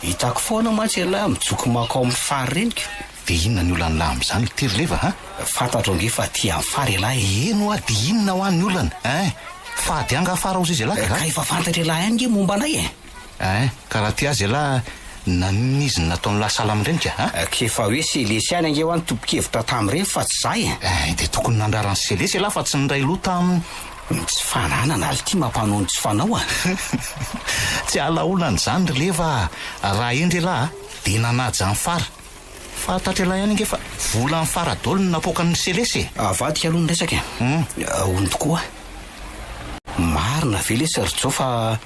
hitako foana mantsy lahy mijoko mako ao amin'ny fary reniko. Dia inona ny olana lahy amin'izany litiry leva ha? Fantatro ange fa tia amin'ny fary lahy. Eno a dia inona ho an'ny olana fady anga afara ho izy lahy ka efa fantatra lahy ihany nge momba anay ka raha tia azy lahy nan'izy nataon'ny lasala amin'irenika kefa hoe Selesy any ange ho any tompokevitra tamin'ireny fa tsy zahay dia tokony nandrarany Selesy lahy fa tsy nindray lota tsy fananana ali ty mampanony tsy fanao tsy alaolana zany leva raha endry lahy dia nanaja ny fara fantatra lahy ihany nge fa vola ny fara daholo no napoakan'ny Selesy avadika aloha ny resaka ono tokoa marina ve le saryzao fa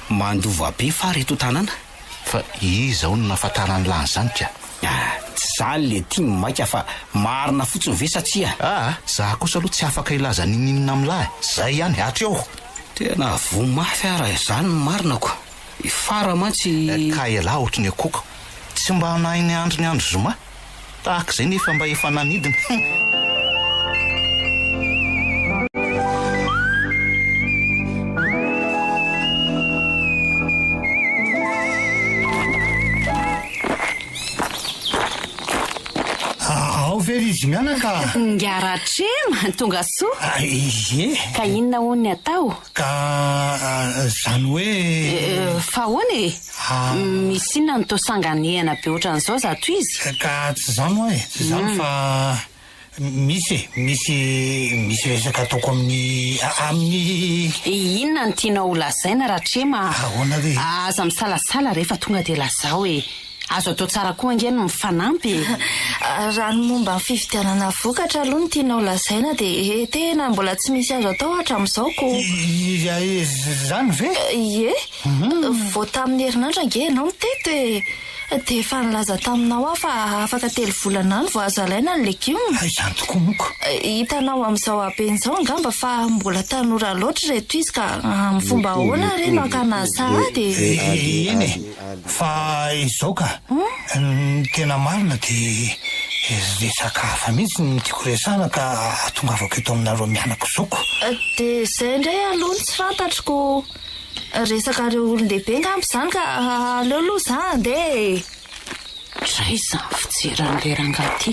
mandova be fara eto tanàna. Fa iza ho no nahafantarany lahy zany ka. Tsy zany le tia maika fa marina fotsiny ve satria za kosa aloha tsy afaka ilaza ninninina amin'lahy zay ihany hatreo. Tena vomafy ara izany marinako fara mantsy ka elahy ohatrany akoko tsy mba nahay ny andro ny andro zoma tahaka izay nefa mba efa nanidina. Very izy mianaka. Ngaratrema tonga soa. Ie. Ka inona hono ny atao? Ka zany hoe fa hoana e? Misy inona ny tosanganehana be ohatran'izao zato izy? Ka tsy zany hoe tsy zany fa misy resaka ataoko amin'ny inona ny tianao ho lazaina Ratrema? Ahoana re? Aza misalasala rehefa tonga dia lazao e. azo atao tsara koa angeny mifanampy. Raha ny momba ny fividianana vokatra aloha no tianao lazaina dia tena mbola tsy misy azo atao hatramin'izao ko. Zany ve? Ie, vao tamin'ny herinandro ange ianao niteto dia efa nilaza taminao aho fa afaka 3 volana any vao azo alaina ny legioma. Izany tokoa moko. Hitanao amin'izao haben'izao angamba fa mbola tanora loatra reto izy ka amin'ny fomba ahoana reny ankana sahady. Eny fa izao ka tena marina dia resaka hafa mihitsy ny tiako resana ka atongavako eto aminareo mianako zoko. Dia izay indray aloha ny tsy fantatroko. Resaka reo olon-dehibe ngambo izany ka aleo aloha izany dia Dray izany fijeran'ilay rangahy ity.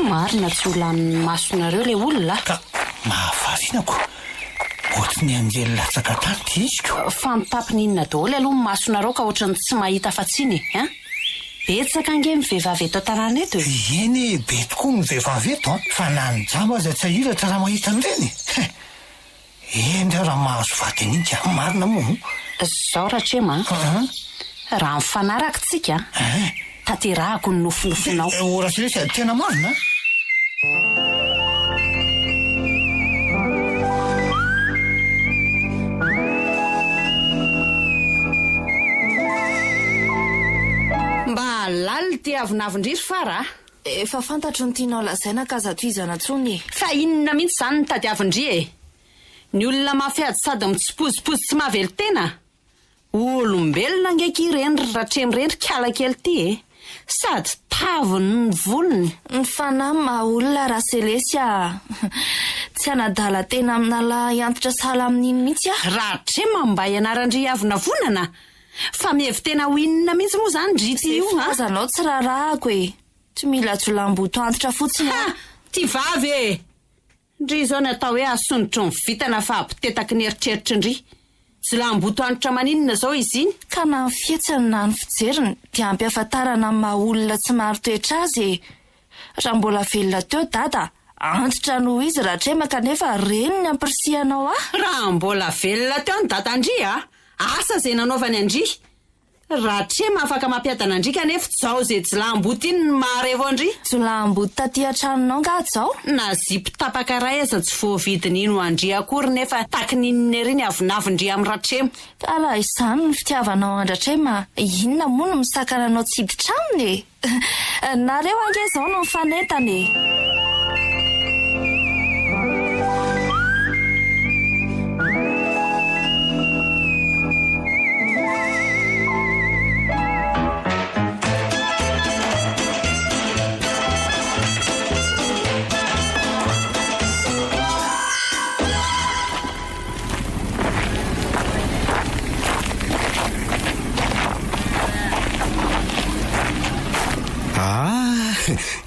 Marina tsy ho lanin'ny masonareo ilay olona. Ka mahafarinako. Ohatrany anjely latsaka tany ty iziko. Fa mitapiny inona daholo aloha ny masonareo ka ohatrany tsy mahita fatsiny, hein? Betsaka ange mivehivavy eto an-tanàna eto. Eny be tokoa ny vehivavy eto fa na ny jamba aza tsy ahiratra raha mahita an'ireny. Eny raha mahazo vady an'iny marina moa. Zao Ratrema, raha mifanaraka tsika, tanterahako ny nofinofinao. Ora silesa tena marina. Mba lali ty avinavindriry fara. efa fantatro ny tianao lazaina ka aza toizana tsony. Fa inona mihitsy izany ny tadiavindry e? Ny olona mafiady sady mitsipozipozy tsy mavely tena. Olombelona angeky ireny Ratremrendry kalakely ty e. Sady tavony ny volony. Ny fanahy maha olona raha Selesia. Tsy anadala tena amina lahy antitra sahala amin'iny mihitsy ah. Ratrema mba ianarandry avina vonana. Fa mievy tena ho inona mihitsy moa zany drity io ha? Azanao tsy rarahako e. Tsy mila jolamboto antitra fotsiny. Ha! Ty vavy e! Ndry zao natao hoe asondrotro ny vitana fa apitetaky ny eritreritry ndry. Jolamboto antitra maninona zao izy iny? Ka na ny fietsiny na ny fijeriny dia ampy ahafantarana amin'ny maha olona tsy maro toetra azy e. Raha mbola velona teo dada, antitra noho izy Ratrema kanefa reny ny ampirisianao ah. Raha mbola velona teo ny dadandry ah. Asa zay nanaovany andry. Ratrema afaka mampiadana andry kanefa zao zay jolamboto iny ny maharevo andry. Jolamboto taty an-tranonao nga zao? Na zipo tapaka ray aza tsy voavidiny ino andry akory nefa takinininy ery ny avinavindry amin'ny Ratrema. Ka raha izany ny fitiavanao an-Ratrema, inona moa no misakana anao tsy hiditra aminy e? Nareo ange zao no mifanentany e.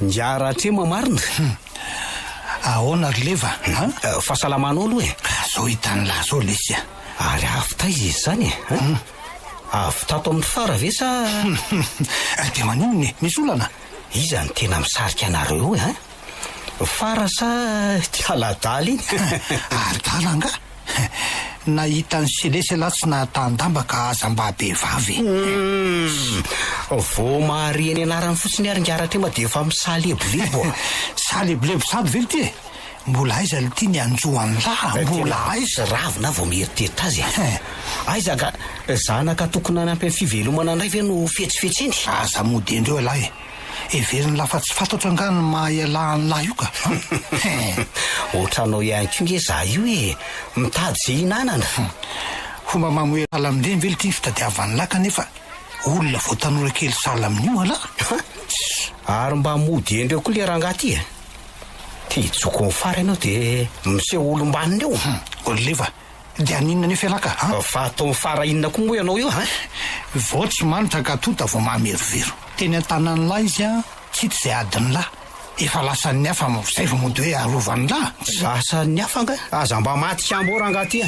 Nja Ratrema marina. Ahoana ry leva? Fahasalamanao aloha e. Ka zao hitany lahy zao lesy a. Ary afta izy zany e. Avy tato amin'ny fara ve sa? Dia maninona misy olana? Iza ny tena misarika anareo e? Fara sa tialadala iny? Adala nga. Nahita ny Selesy lahy tsy nahatandamba ka aza mba be vavy. Vao mahary ny anarany fotsiny ary ngy Ratrema dia efa misalebolebo. Salebolebo sady vely ty e. Mbola aiza ty ny anjoany lahy. Mbola aiza ravina vao mieritreritra azy. Aiza ka zanaka tokony anampy amin'ny fivelomana indray ve no fetsifetsiny? Aza mody endreo lahy e. Everiny lafa tsy fantatra nga ny mahaialahany lahy io ka. Ohatranao ihany koa nge za io e. Mitady ze hinanana. Fomba mamoe sala amindreny vely ty fitadiavany lahy kanefa olona vao tanora kely sala amin'io ala. Ary mba mody endreo koa le rangahy ty e. Ty joko ny fara ianao dia miseho olombanina eo. Oleva dia aninona nefa alaka? Fa atao fara inona koa moa ianao io ha? Vao tsy manitra ka tonta vao mamerovero. Teny an-tanany lahy izy a, tsy hita izay adiny lahy. Efa lasa ny hafa zay vao mody hoe arovan'ny lahy. Lasa ny hafa nga? Aza mba maty kambo rangahy ty a.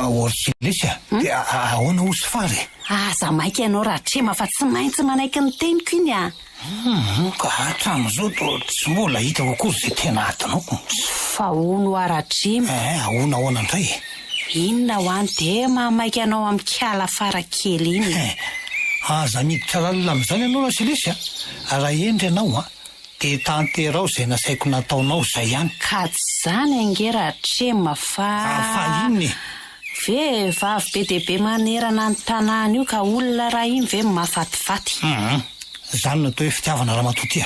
Orsilesy a? Dia ahoana osy fary? Aza maika ianao Ratrema fa tsy maintsy manaiky ny teniko iny a. Ka hatramin'izao tsy mbola hitako akory izay tena atinao. Fa ono a Ratrema. Ahoana ahoana indray? Inona ho any de mahamaika anao amin'ny kiala fara kely iny. Aza miditra lalina amin'izany ianao Rasilesy a. Raha endry ianao dia tanterao izay nasaiko nataonao izay ihany. Ka tsy izany ange Ratrema fa inona? ve vavy be dia be manerana ny tanàna io ka olona raha iny ve mahafatifaty. Izany natao hoe fitiavana Ramatoa.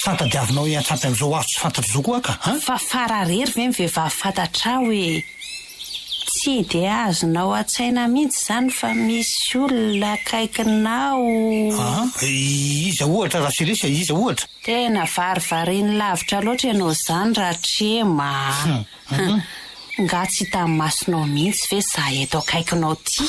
Fantadiavinao hiantsapy amin'izao azo tsy fantatro izao koa ka? Fa fararery ve ny vehivavy fantatra hoe tsy dia azonao an-tsaina mihitsy izany fa misy olona akaikinao. Iza ohatra Rasilesy, iza ohatra? Tena varivariany lavitra loatra ianao izany Ratrema. Nga tsy hitan'ny masonao mihitsy ve za eto akaikinao ty.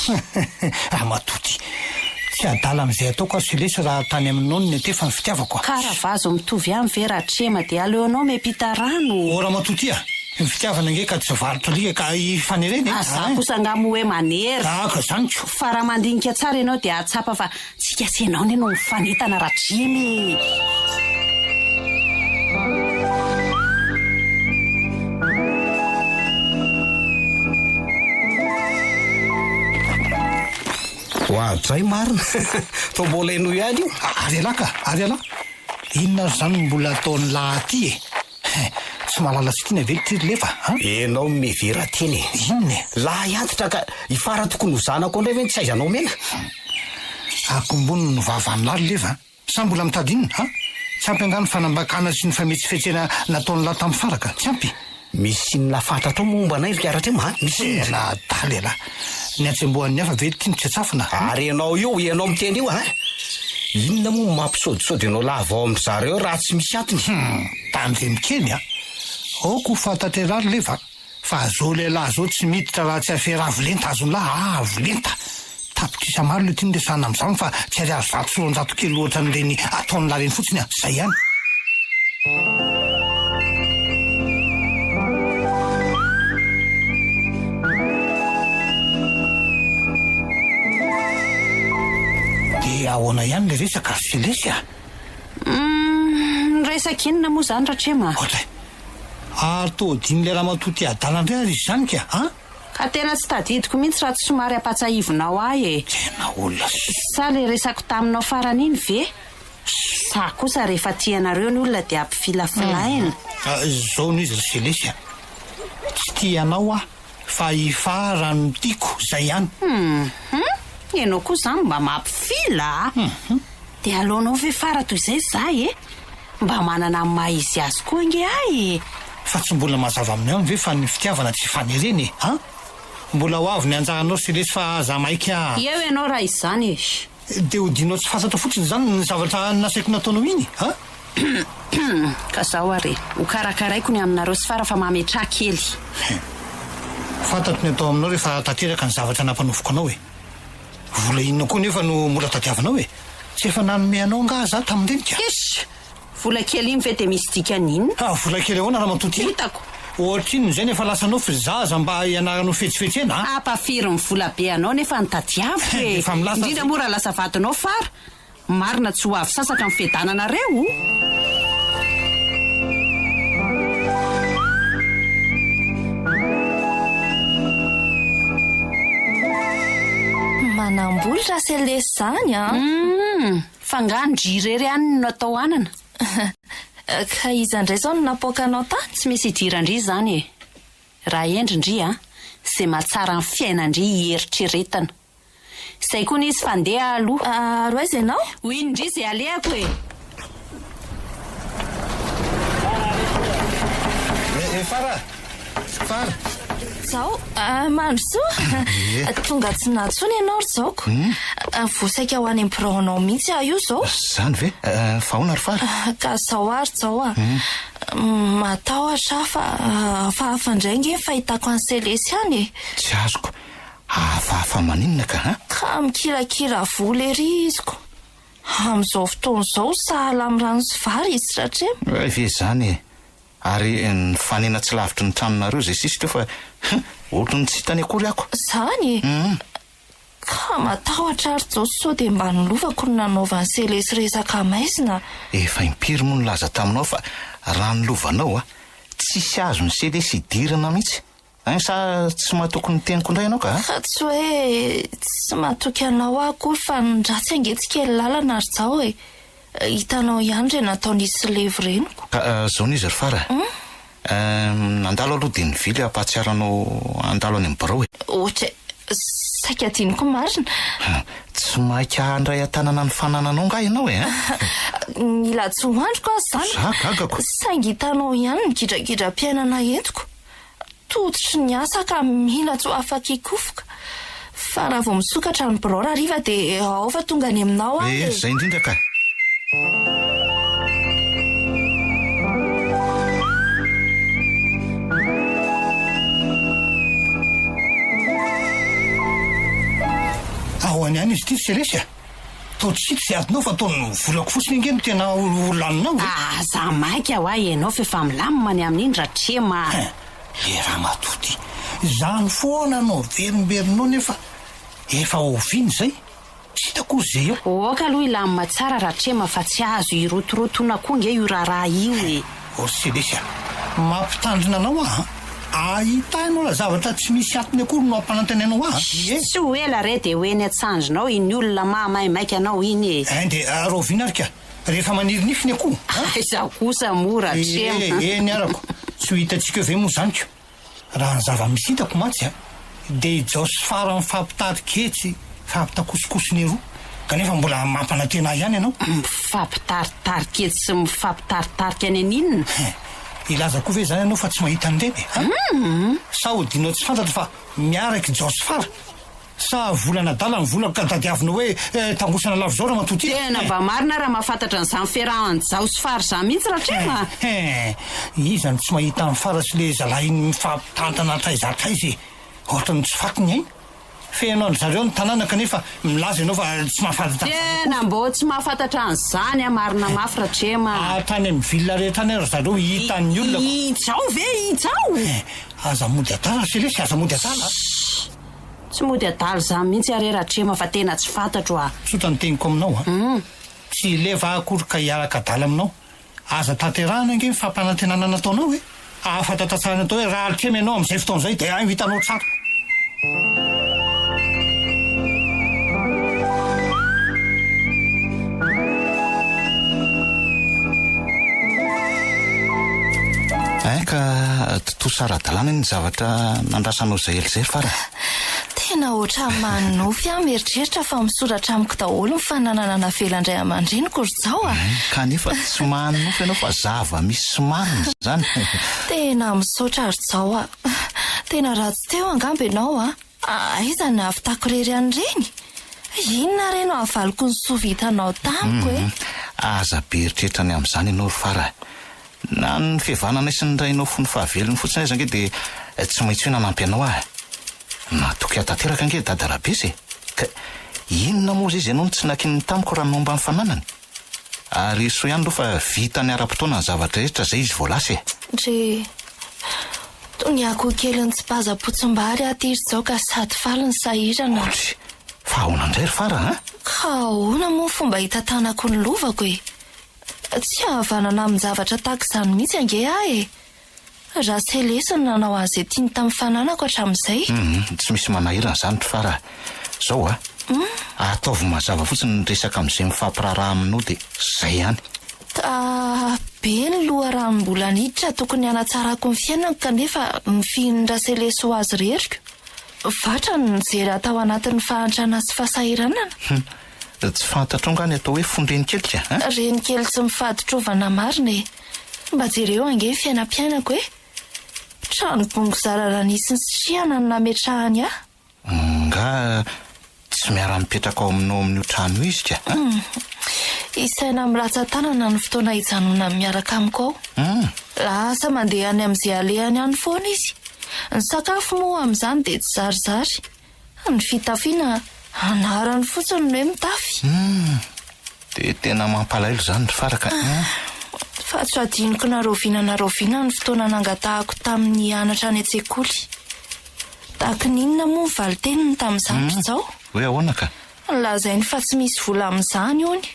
Ramatoa, tsy adala amin'izay ataoko Rasilesy raha tany aminao ny atefa ny fitiavako. Karavazo mitovy ihany ve Ratrema dia aleonao miampita rano. Ramatoa, ny fitiavana nge ka tsy varotra alika ka ifanireny. Za kosa angamo hoe manery. Ka zanyko. Fa raha mandinika tsara ianao dia atsapa fa tsy kasenao ny no mifanetana Ratrema. Hoazay marina. Tô mbola eno ihany io. Ary ala. Inona zany mbola ataon'ny lahaty tsy mahalala sitina ve tiry lefa? Enao mivera teny. Inona? Laha iantitra ka ifara tokony ho zanako indray ve ny tsy aizanao mena? Akombony no vavan'lary lefa. Sa mbola mitady inona? Tsy ampy angano fanambakana sy ny fametsifetsena nataon'ny lahy tamin'ny faraka. Tsy ampy. Misy ny lafantatro momba anay ry Ratrema. Misy na daly ala. Ny atsembohan'ny hafa ve tiany tsafina. Ary ianao miteny io inona moa mampisodisody anao lava ao amin'ny zareo raha tsy misy antony. Tandre mikeny aoko fantatra rary lefa fa zao lehilahy zao tsy miditra raha tsy afera avolenta azon'lahy avolenta. Tapitra isa maro le tiany resana amin'izany fa tsy ary azo zato solonjato kely ohatra n'ireny ataon'ny lahy reny fotsiny zay ihany. Ahoana ihany le resaka Rasilesy resaka inona moa izany Ratrema? Ary to dimy le Ramatoa adala indray ary izy zany ka tena tsy tadidiko mihitsy raha tsy somary ampatsahivonao ahy tena olona sa le resako taminao farany iny ve? Sa kosa rehefa tianareo ny olona dia ampifilafilaina. Zao no izy Rasilesy tsy tianao fa ifara no tiako zay ihany. Ianao koa izany mba mampifila dia aleonao ve fara toy izay zahy mba manana amin'ny maha izy azy koa nge ahy. Fa tsy mbola mazava aminao ve fa ny fitiavana tsy fanereny mbola ho avy ny anjaranao Rasilesy fa za maika. Eo ianao raha izany dia hodinao tsy fantatra fotsiny zany ny zavatra nasaiko nataonao iny ka zaho are ho karakaraiko ny aminareo sy fara fa mametra kely. Fantatro ny atao aminao rehefa tanteraka ny zavatra nampanovoko anao vola inona koa nefa no mora tadiavanao tsy efa nanome anao nga za tamin'ireny vola kely iny ve dia misy dikany inona? Vola kely ahoana Ramatoa hitako ohatra iny zay nefa lasanao fizaza mba ianaranao fetsifetsena ampafiry ny vola be anao nefa ny tadiaviko indrindra mora lasa vatinao fara marina tsy ho avy sasaka amin'ny fiadananareo. Manamboly Rasilesy zany fa ngandry rery ihany no atao anana. Ka iza indray zao no napoakanao tany? Tsy misy idirandry zany raha endrindry izay mahatsara ny fiainandry hieritreretana izay koa nisy fandeha aloha. Ro aiza ianao? Ho indry izay alehako fara zao mandrosoa tonga tsy natsony ianao ry zaoko vosaika ho any am-piraonao mihitsy io zao. Zany ve fa ahoana ry fara? Ka zao ary zao matahotra fa afandray nge fahitako any Selesy any tsy azoko hafahafa maninona ka mikirakira vola ery iziko amin'izao fotoana izao sahala amin'ny rano sy vary izy Ratrema ve zany ary ny fanena tsy lavitry ny tranonareo zay sisy teo fa ohatrany tsy hitany akory ako. Zany ka matahotra ary jao sao dia mba nilovako ny nanaovany selesy resaka maizina. Efa impiry moa nilaza taminao fa raha nilovanao tsisy azo ny selesy hidirana mihitsy. Sa tsy mahatoky ny teniko indray ianao ka? Tsy hoe tsy mahatoky anao akory fa ndratsy angetsykely lalana ary zao hitanao ihany re nataonisy levo reniko. Ka zao n'izy ry fara. Nandalo aloha dia nivily ampahatsiaranao andalo any amin'ny birao ohatra saika diniko marina. Tsy maika handray an-tanana ny fanananao nga ianao mila tsoandroko azy zany. Za gagako. Saingy hitanao ihany migidragidram-piainana entiko. Tototry ny asa ka mila tso afaka ikofoka. Fa raha vao misokatra ny birao riva dia ao fa tonga any aminao zay indrindra ka. Ahoany ihany izy ity selesy taotsito zay adinao fa ataony volako fotsiny ingeny tena olaninao. Za maika aho ianao fa efa milamimany amin'iny ratrema. Le raha matoty zany foana anao verimberinao nefa efa oviny zay tsy hitako zay eo. Oka aloha ilamima tsara ratrema fa tsy azo irotorotoana koa nge io raharaha io o selesy mampitandrina anao ahitanao la zavatra tsy misy atiny akory no ampanantenanao tsy ho ela re dia hoe ny atsanjinao iny olona mahamaimaika anao iny dia rovinarika rehefa manirinifiny akoho za kosa mora ny arako tsy ho hitantsika ve moa zaniko raha ny zava-misy hitako matsy dia jaosy fara mifampitary ketsy fampitakosokosony roa kanefa mbola mampanantena ihany ianao. Mifampitaritariketsy sy mifampitaritarika any aninona ilaza koa ve zany ianao fa tsy mahita an'ireny sa hodinao tsy fantatra fa miaraky jaosy fara sa volana dala ny volako ka tadiavinao hoe tangosana lavo zao raha matoty. Tena mba marina raha mahafantatra an'izany fiarahany jaosy fara za mihitsy ratrema. Izany tsy mahita amin'ny fara sy le zalainy mifampitantana traizataizy ohatrany tsy fatiny ainy fenao ny zareo ny tanàna kanefa milaza ianao fa tsy mahafantatra. Tena mbo tsy mahafantatra an'izany marina mafy ratrema. Tany amin'ny vilona rehetra any ary zareo hitan'ny olona. Hitsao ve hitsao aza mody atala selesy aza mody atala. Tsy mody adalo za mihitsy are ratrema fa tena tsy fantatro sotra ny teniko aminao tsy leva akory ka hiaraka adala aminao aza tanterahana nge fampanantenana nataonao afatatratsarana atao hoe raha alitrema ianao amin'izay fotoan'izay dia hitanao tsara. Ka totosaradalana ny zavatra nandrasanao zay elizay fara. Tena oatra manofy mieritreritra fa misoratra amiko daholo ny fananana navelandray aman-dreniko ry zao kanefa tsy manofy ianao fa zava misy somanina zany. Tena misaotra ry zao tena ratsy teo angamba ianao aizany avitako rery an'ireny inona reno avaliko ny sovitanao tamiko aza be eritreritra ny amin'izany ianao ry fara. Na ny fihavanana sy ny rainao fony fahavelony fotsiny aiza nge dia tsy maintsy hoe nanampy anao natoky atanteraka nge dadarabe zay ka inona moa zay izy ianao no tsy nakin'ny tamiko raha nomba ny fananany ary so ihany aloha fa vita ny ara-potoana ny zavatra rehetra zay izy voalasy ndre toy ny akoho kely ny tsy baza-potsim-bary aty izy zao ka sady faly ny sahirana fa ahoana indray ry fara ka ahoana moa fomba hitantanako ny lovako tsy hahavanana amin'ny zavatra tahaka izany mihitsy ange raha selesy ny nanao azy tiany tamin'ny fananako hatramin'izay tsy misy manahirana zany ry fara zao ataovy mazava fotsiny ny resaka amin'izay mifampiraharaha aminao dia zay ihany. Be ny loha raha mbola niditra tokony hanatsarako ny fiainako kanefa ny fihin'ny selesy ho azy rehetriko vatra ny nijery atao anatin'ny fahantrana sy fahasahiranana. Tsy fantatro ngany atao hoe fondreny kelika reny kely tsy mifaditrovana marina mba jereo ange fiainam-piainako trano bongo zarara nisy ny siana ny nametrahany nga tsy miara-mipetraka ao aminao amin'io trano izy ka isaina miratsa-tanana ny fotoana hijanona miaraka amiko ao lasa mandeha any amin'izay alehany any foana izy ny sakafo moa amin'izany dia tsy zarizary ny fitafiana anarany fotsiny hoe mitafy dia tena mampalailo zany ry faraka fa tsy adiniko naroviana ny fotoana nangatahako tamin'ny anatra any an-tsekoly tahaka n'inona moa ny valiteniny tamin'izany mpitsao hoe ahoana ka lazainy fa tsy misy vola amin'izany hony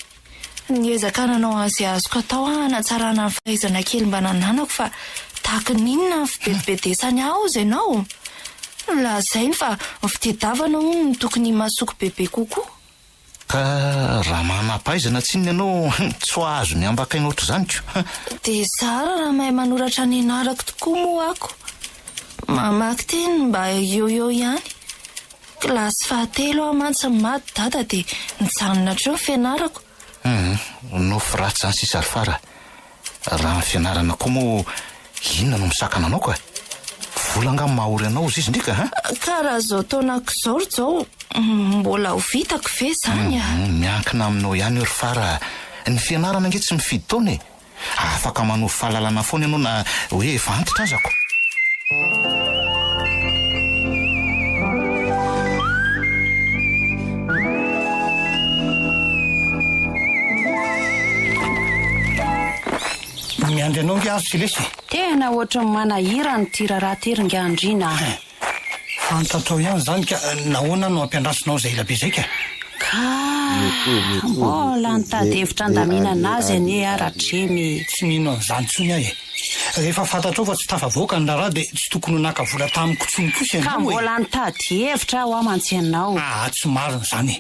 niezaka nanao azy azoko atao hanatsarana ny fahaizana kely mba nananako fa tahaka n'inona ny fibebebedesany aho izy ianao lazainy fa fitedavana hono ny tokony mahasoko bebe kokoa ka raha manam-pahaizana tsinony ianao tsy ho azo miambakaina ohatr' izany ko dia zara raha mahay manoratra ny anarako tokoa moa ako mamaky teny mba eo ihany kilasy fahatelo aho mantsy maty dada dia nijanona treo ny fianarako no firatsy zany sisa ry fara raha ny fianarana koa moa inona no misakana anao ka volanga mahory anao izy ndrika ka raha zao taonako izao ry zao mbola ho vitako ve zany miankina aminao ihany eo ry fara ny fianarana nge tsy mifidy taona e afaka manovo fahalalana foana ianao na hoe efa antitra azako miandry anao nge azo tsy lesy tena ohatra ny manahira ny tira raha teringa andrina fantatrao ihany zany ka nahoana no ampiandrasinao zay labe zay ka mbola nitady hevitra andaminana azy ane aratremy tsy mino an'izany tsony ahy e rehefa fantatrao fa tsy tafavoaka ny raharaha dia tsy tokony ho naka vola tamiko tsony kosa ka mbola nitady hevitra aho amantsy anao tsy mariny zany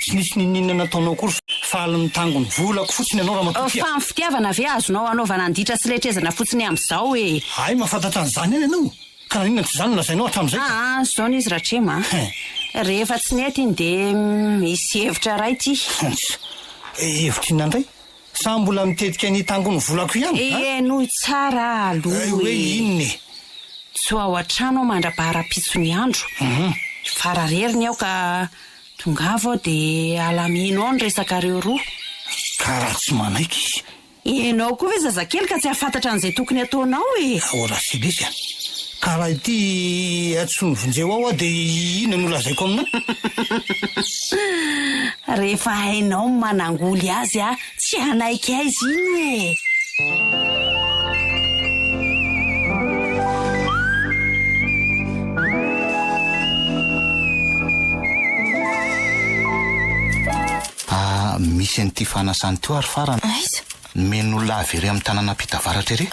tsy nisy nininana nataonao kory faly mitangony volako fotsiny ianao raha matokia fa ny fitiavana ve azonao anaovana anditra sy letrezana fotsiny amin'izao e ay mahafantatra an'izany any ianao ka na inona tsy izany lazainao hatramin'izay zao n'izy ratrema rehefa tsy nety iny dia misy hevitra ray ty hevitra inandray sa mbola mitetika ny tangony volako ihany noho tsara aloha hoe inony tsy ao an-trano ao mandrapaharam-pitsony andro farareriny aho ka tongava ao dia alamino ao ny resakareo roa ka raha tsy manaiky izy ianao koa ve zazakely ka tsy hafantatra an'izay tokony ataonao e ora sy lesy ka raha ity atsony vonjeo ao a dia ina no lazaiko aminao rehefa hainao manangoly azy tsy hanaiky aizy iny e misy an'ity fanasany teo ary farana aiza men'olona avy ery amin'ny tanàna pitavaratra ery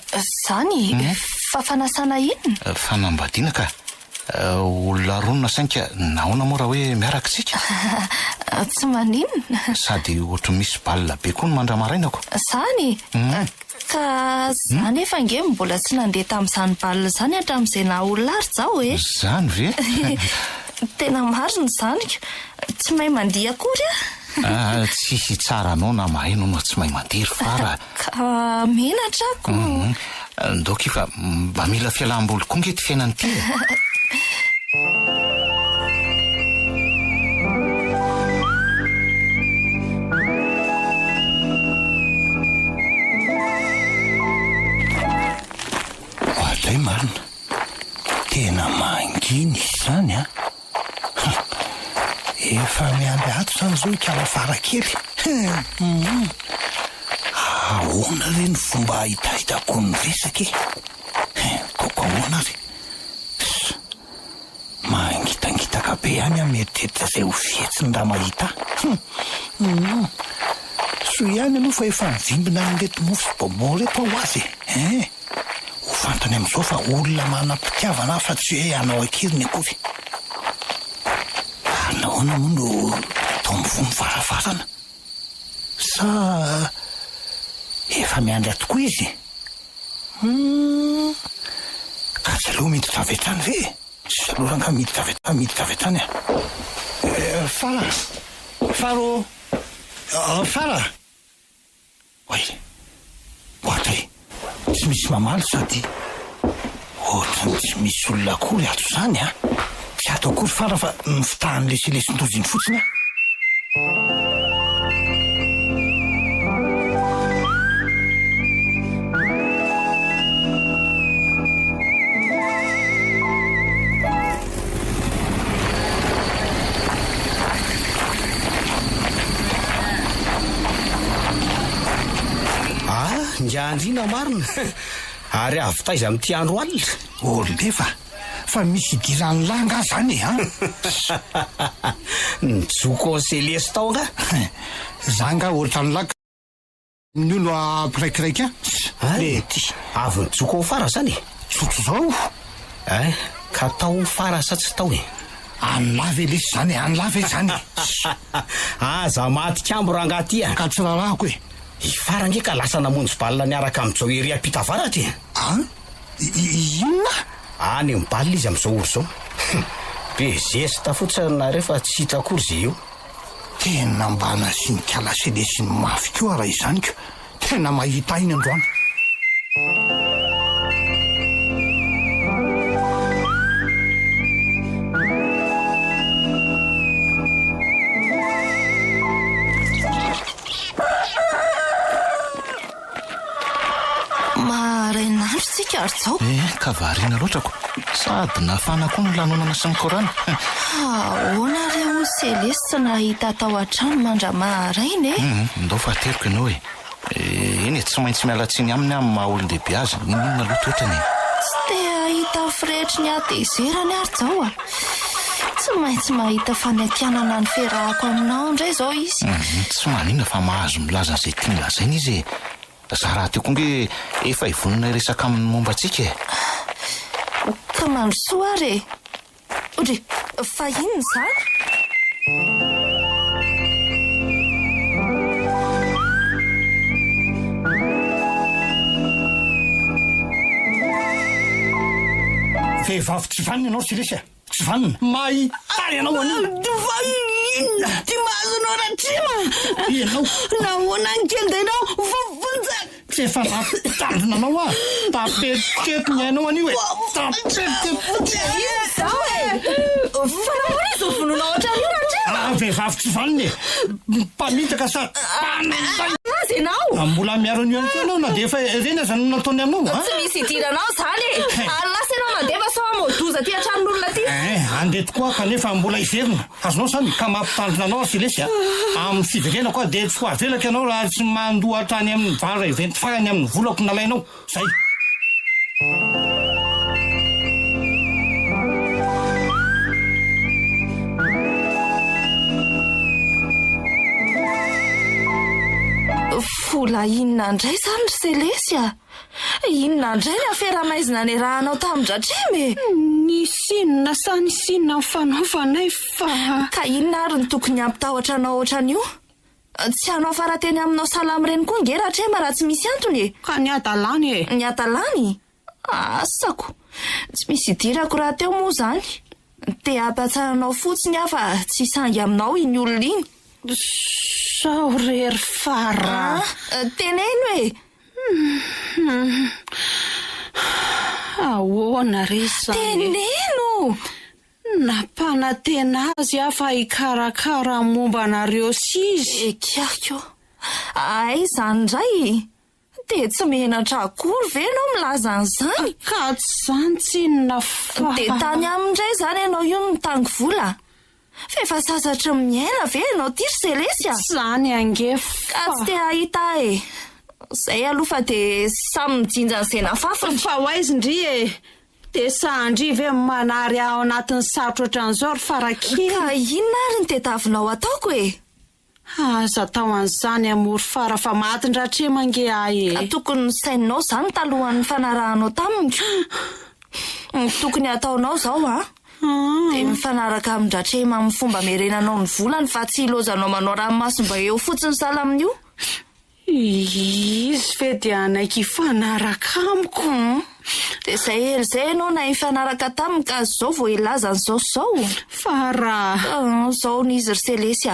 zany fa fanasana inona fanambadiana ka olona ronona sainka nahoana moa raha hoe miaraka tsika tsy maninona sady ohatra misy balina be koa no mandramarainako zany ka zany efa nge mbola tsy nandeha tamin'izany balina zany hatramin'izay na olona ary zao e zany ve tena mariny zany ka tsy mahay mandiha akory tsisy tsara anao na mahaino no tsy mahay mandiry fara ka menatrako ndoka ifa mba mila fialam-boly koa nge ty fiainany ty ohatray marina tena manginy izy zany efa miamby ato zany zao ikalafara kely ahoana re ny fomba hitahitako ny resaka koko ahoana ry mangitangitaka be ihany amieritreitra zay ho fietsiny raha mahita so ihany aloha fa efa mivimbina nyrety mofo sy bobo reto ao azy ho fantany amin'izao fa olona manam-pitiavana fa tsy hoe anao akiriny akory nahoana moa no tombovo mivaravarana sa efa miandry atokoa izy ka tsy aloha miditra avy hatrany ve sy alohanga miditra avy hatrany faro fara oay ohatray tsy misy mamaly sady ohatrany tsy misy olona akory ato zany tsy ato akory fara fa mifitahany lesilesindoziny fotsiny ngia andrina marina ary avy taiza amin'ity andro alina ololefa fa misy idiran'ny langa zany a nijoko selesy tao nga zanga ohatrany laka min'olo ampiraikiraiky le ty avy nijoko fara zany tsotro zao ka tao fara sa tsy tao anylava lesy zany anylava e zany aza maty kambo raha ngaty ka tsy rarahako e ifarange ka lasa namonjy balina niaraka am'izao ery ampita varatra inona any mibalina izy am'izao oro zao be zesta fotsiny rehefa tsy hitakory ze io tena mbana sinikala selesy ny mafy ko raha izany ko tena mahita iny androany marainandro tsika ary zao ka variana loatrako sady nafana koa no lanonana sy ny korana ahoana reo selesy tsy nahita tao an-trano mandra maraina ndao fahateriko ianao eny tsy maintsy mialatsiny aminy amin'ny maha olon-dehibe azy inona loatra ohatrany tsy te ahita firetry ny atezerany ary zao tsy maintsy mahita faniakanana ny ferahako aminao indray zao izy tsy manina fa mahazo milaza n'izay tiany lazaina izy za raha teo konge efa hivonona resaka amin'ny momba antsika ka mandrosoa ary ohatra fa inona zany vehivavy tsy vanina ianao selesy tsy vanina mahitary ianao anina ty mahazonao ratrima ianao nahoana ny kely da ianao vovonjaka tsy efa natandrina anao tapetikety ny ainao anio tapetikety zao fa nahoana izy vononao ohatrany io ratrima vehivavy tsy vanina mpamitaka sa azy ianao mbola miaro an'io any ko ianao na de efa reny aza no nataony aminao tsy misy idiranao zany alasa ianao mandefa sao maodoza ty an-tranon'olona ty andeha tokoa kanefa mbola iverina azonao zany ka mampitandrina anao selesy amin'ny fidirena koa de tsy ho avelaka ianao raha tsy mandoha hatrany amin'ny vara iventy farany amin'ny volako nalainao zay vola inona indray zany ry selesy inona indray ny aferamaizina ny rahanao tamin-dratremy nisy inona sa nisy inona mifanaovanay fa ka inona ary ny tokony ampitahotra anao ohatran'io tsy hanao farateny aminao salamy reny koa nge ratrema raha tsy misy antony ka ny adalany ny adalany asako tsy misy idirako raha teo moa zany te ampatsaranao fotsiny afa tsy sangy aminao iny olona iny sao rery fara teneno ahoana ry zany teneno napana tena azy afa hikarakara momba anareo sy izy kiako ay zany indray de tsy menatra akory ve ianao milaza an'izany ka tsy zany tsy inona fa de tany amindray zany ianao io ny tango vola fefa sasatra miaina ve ianao ty ry selesy zany ange ka tsy te ahita zay aloha fa de samy mijinja n'izay nafafiny fa hoaizindry de sandry ve manary ao anatin'ny sarotra ohatran'izao ry farakely ka inona ary ny tetavinao ataoko aza tao an'izany amory fara fa matin-dratrema-nge tokony saininao zany talohan'ny fanarahanao tamiko ny tokony ataonao zao de mifanaraka amin-dratrema amin'ny fomba merenanao ny volany fa tsy ilozanao manao ranomasomba eo fotsiny sala amin'io izy ve de anaiky hifanaraka amiko de zay ely zay ianao na hifanaraka tamika azy zao vao ilaza n'izao zao fa raha zao n'izy ry selesy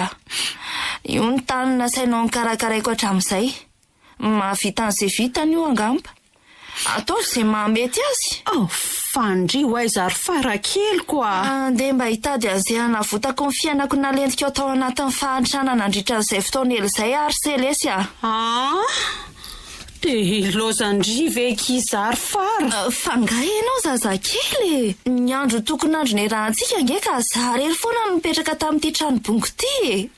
io ny tany nasainao nikarakaraiko hatramin'izay mahavita an'izay vitany io angamba atao izay mahamety azy fandry ho aiza ry farakely koa andeha mba hitady an'izay hanavotako ny fiainako nalentiko atao anatin'ny fahantrana nandritra an'izay fotoana ely izay ary selesy de ilozandry ve kizary fara fangay ianao zazakely ny andro tokony andro ny rahantsika nge ka za rery foana no mipetraka tamin'ity tranobongo ty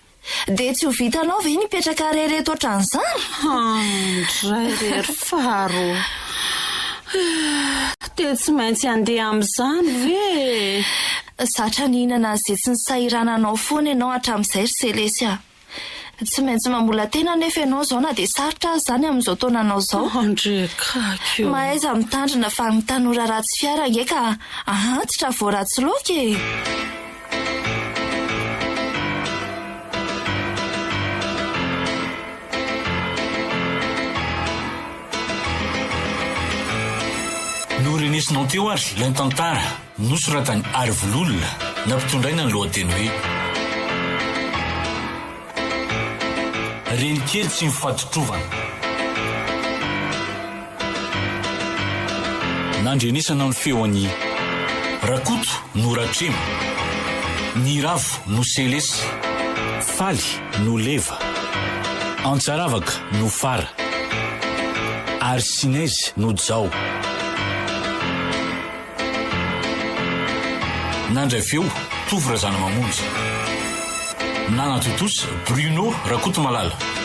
de tsy ho vitanao ve nipetraka rereto ohatran'izany ndray rery faro dia tsy maintsy andeha amin'izany ve? Zatra ny hinana izay tsy ny sahirananao foana ianao hatramin'izay ry Selesy a. Tsy maintsy mamola tena nefa ianao izao na dia sarotra azy izany amin'izao taonanao izao. Andrekakio. Mahaiza mitandrina fa ny tanora ratsy fiara nge ka ahantitra vao ratsy loka e. Norenesinao teo ary ilay tantara nosoratany Arivololona nampitondraina ny lohateny hoe renikely tsy mifatotrovana. Nandrenesana ny feoan'ny Rakoto no Ratremo, Niravo no Selesy, Faly no Leva, Antsaravaka no Fara, ary Sinezy no Jao. Nandray feo tovy razana mamonjy. Nanatotosa Bruno Rakotomalala.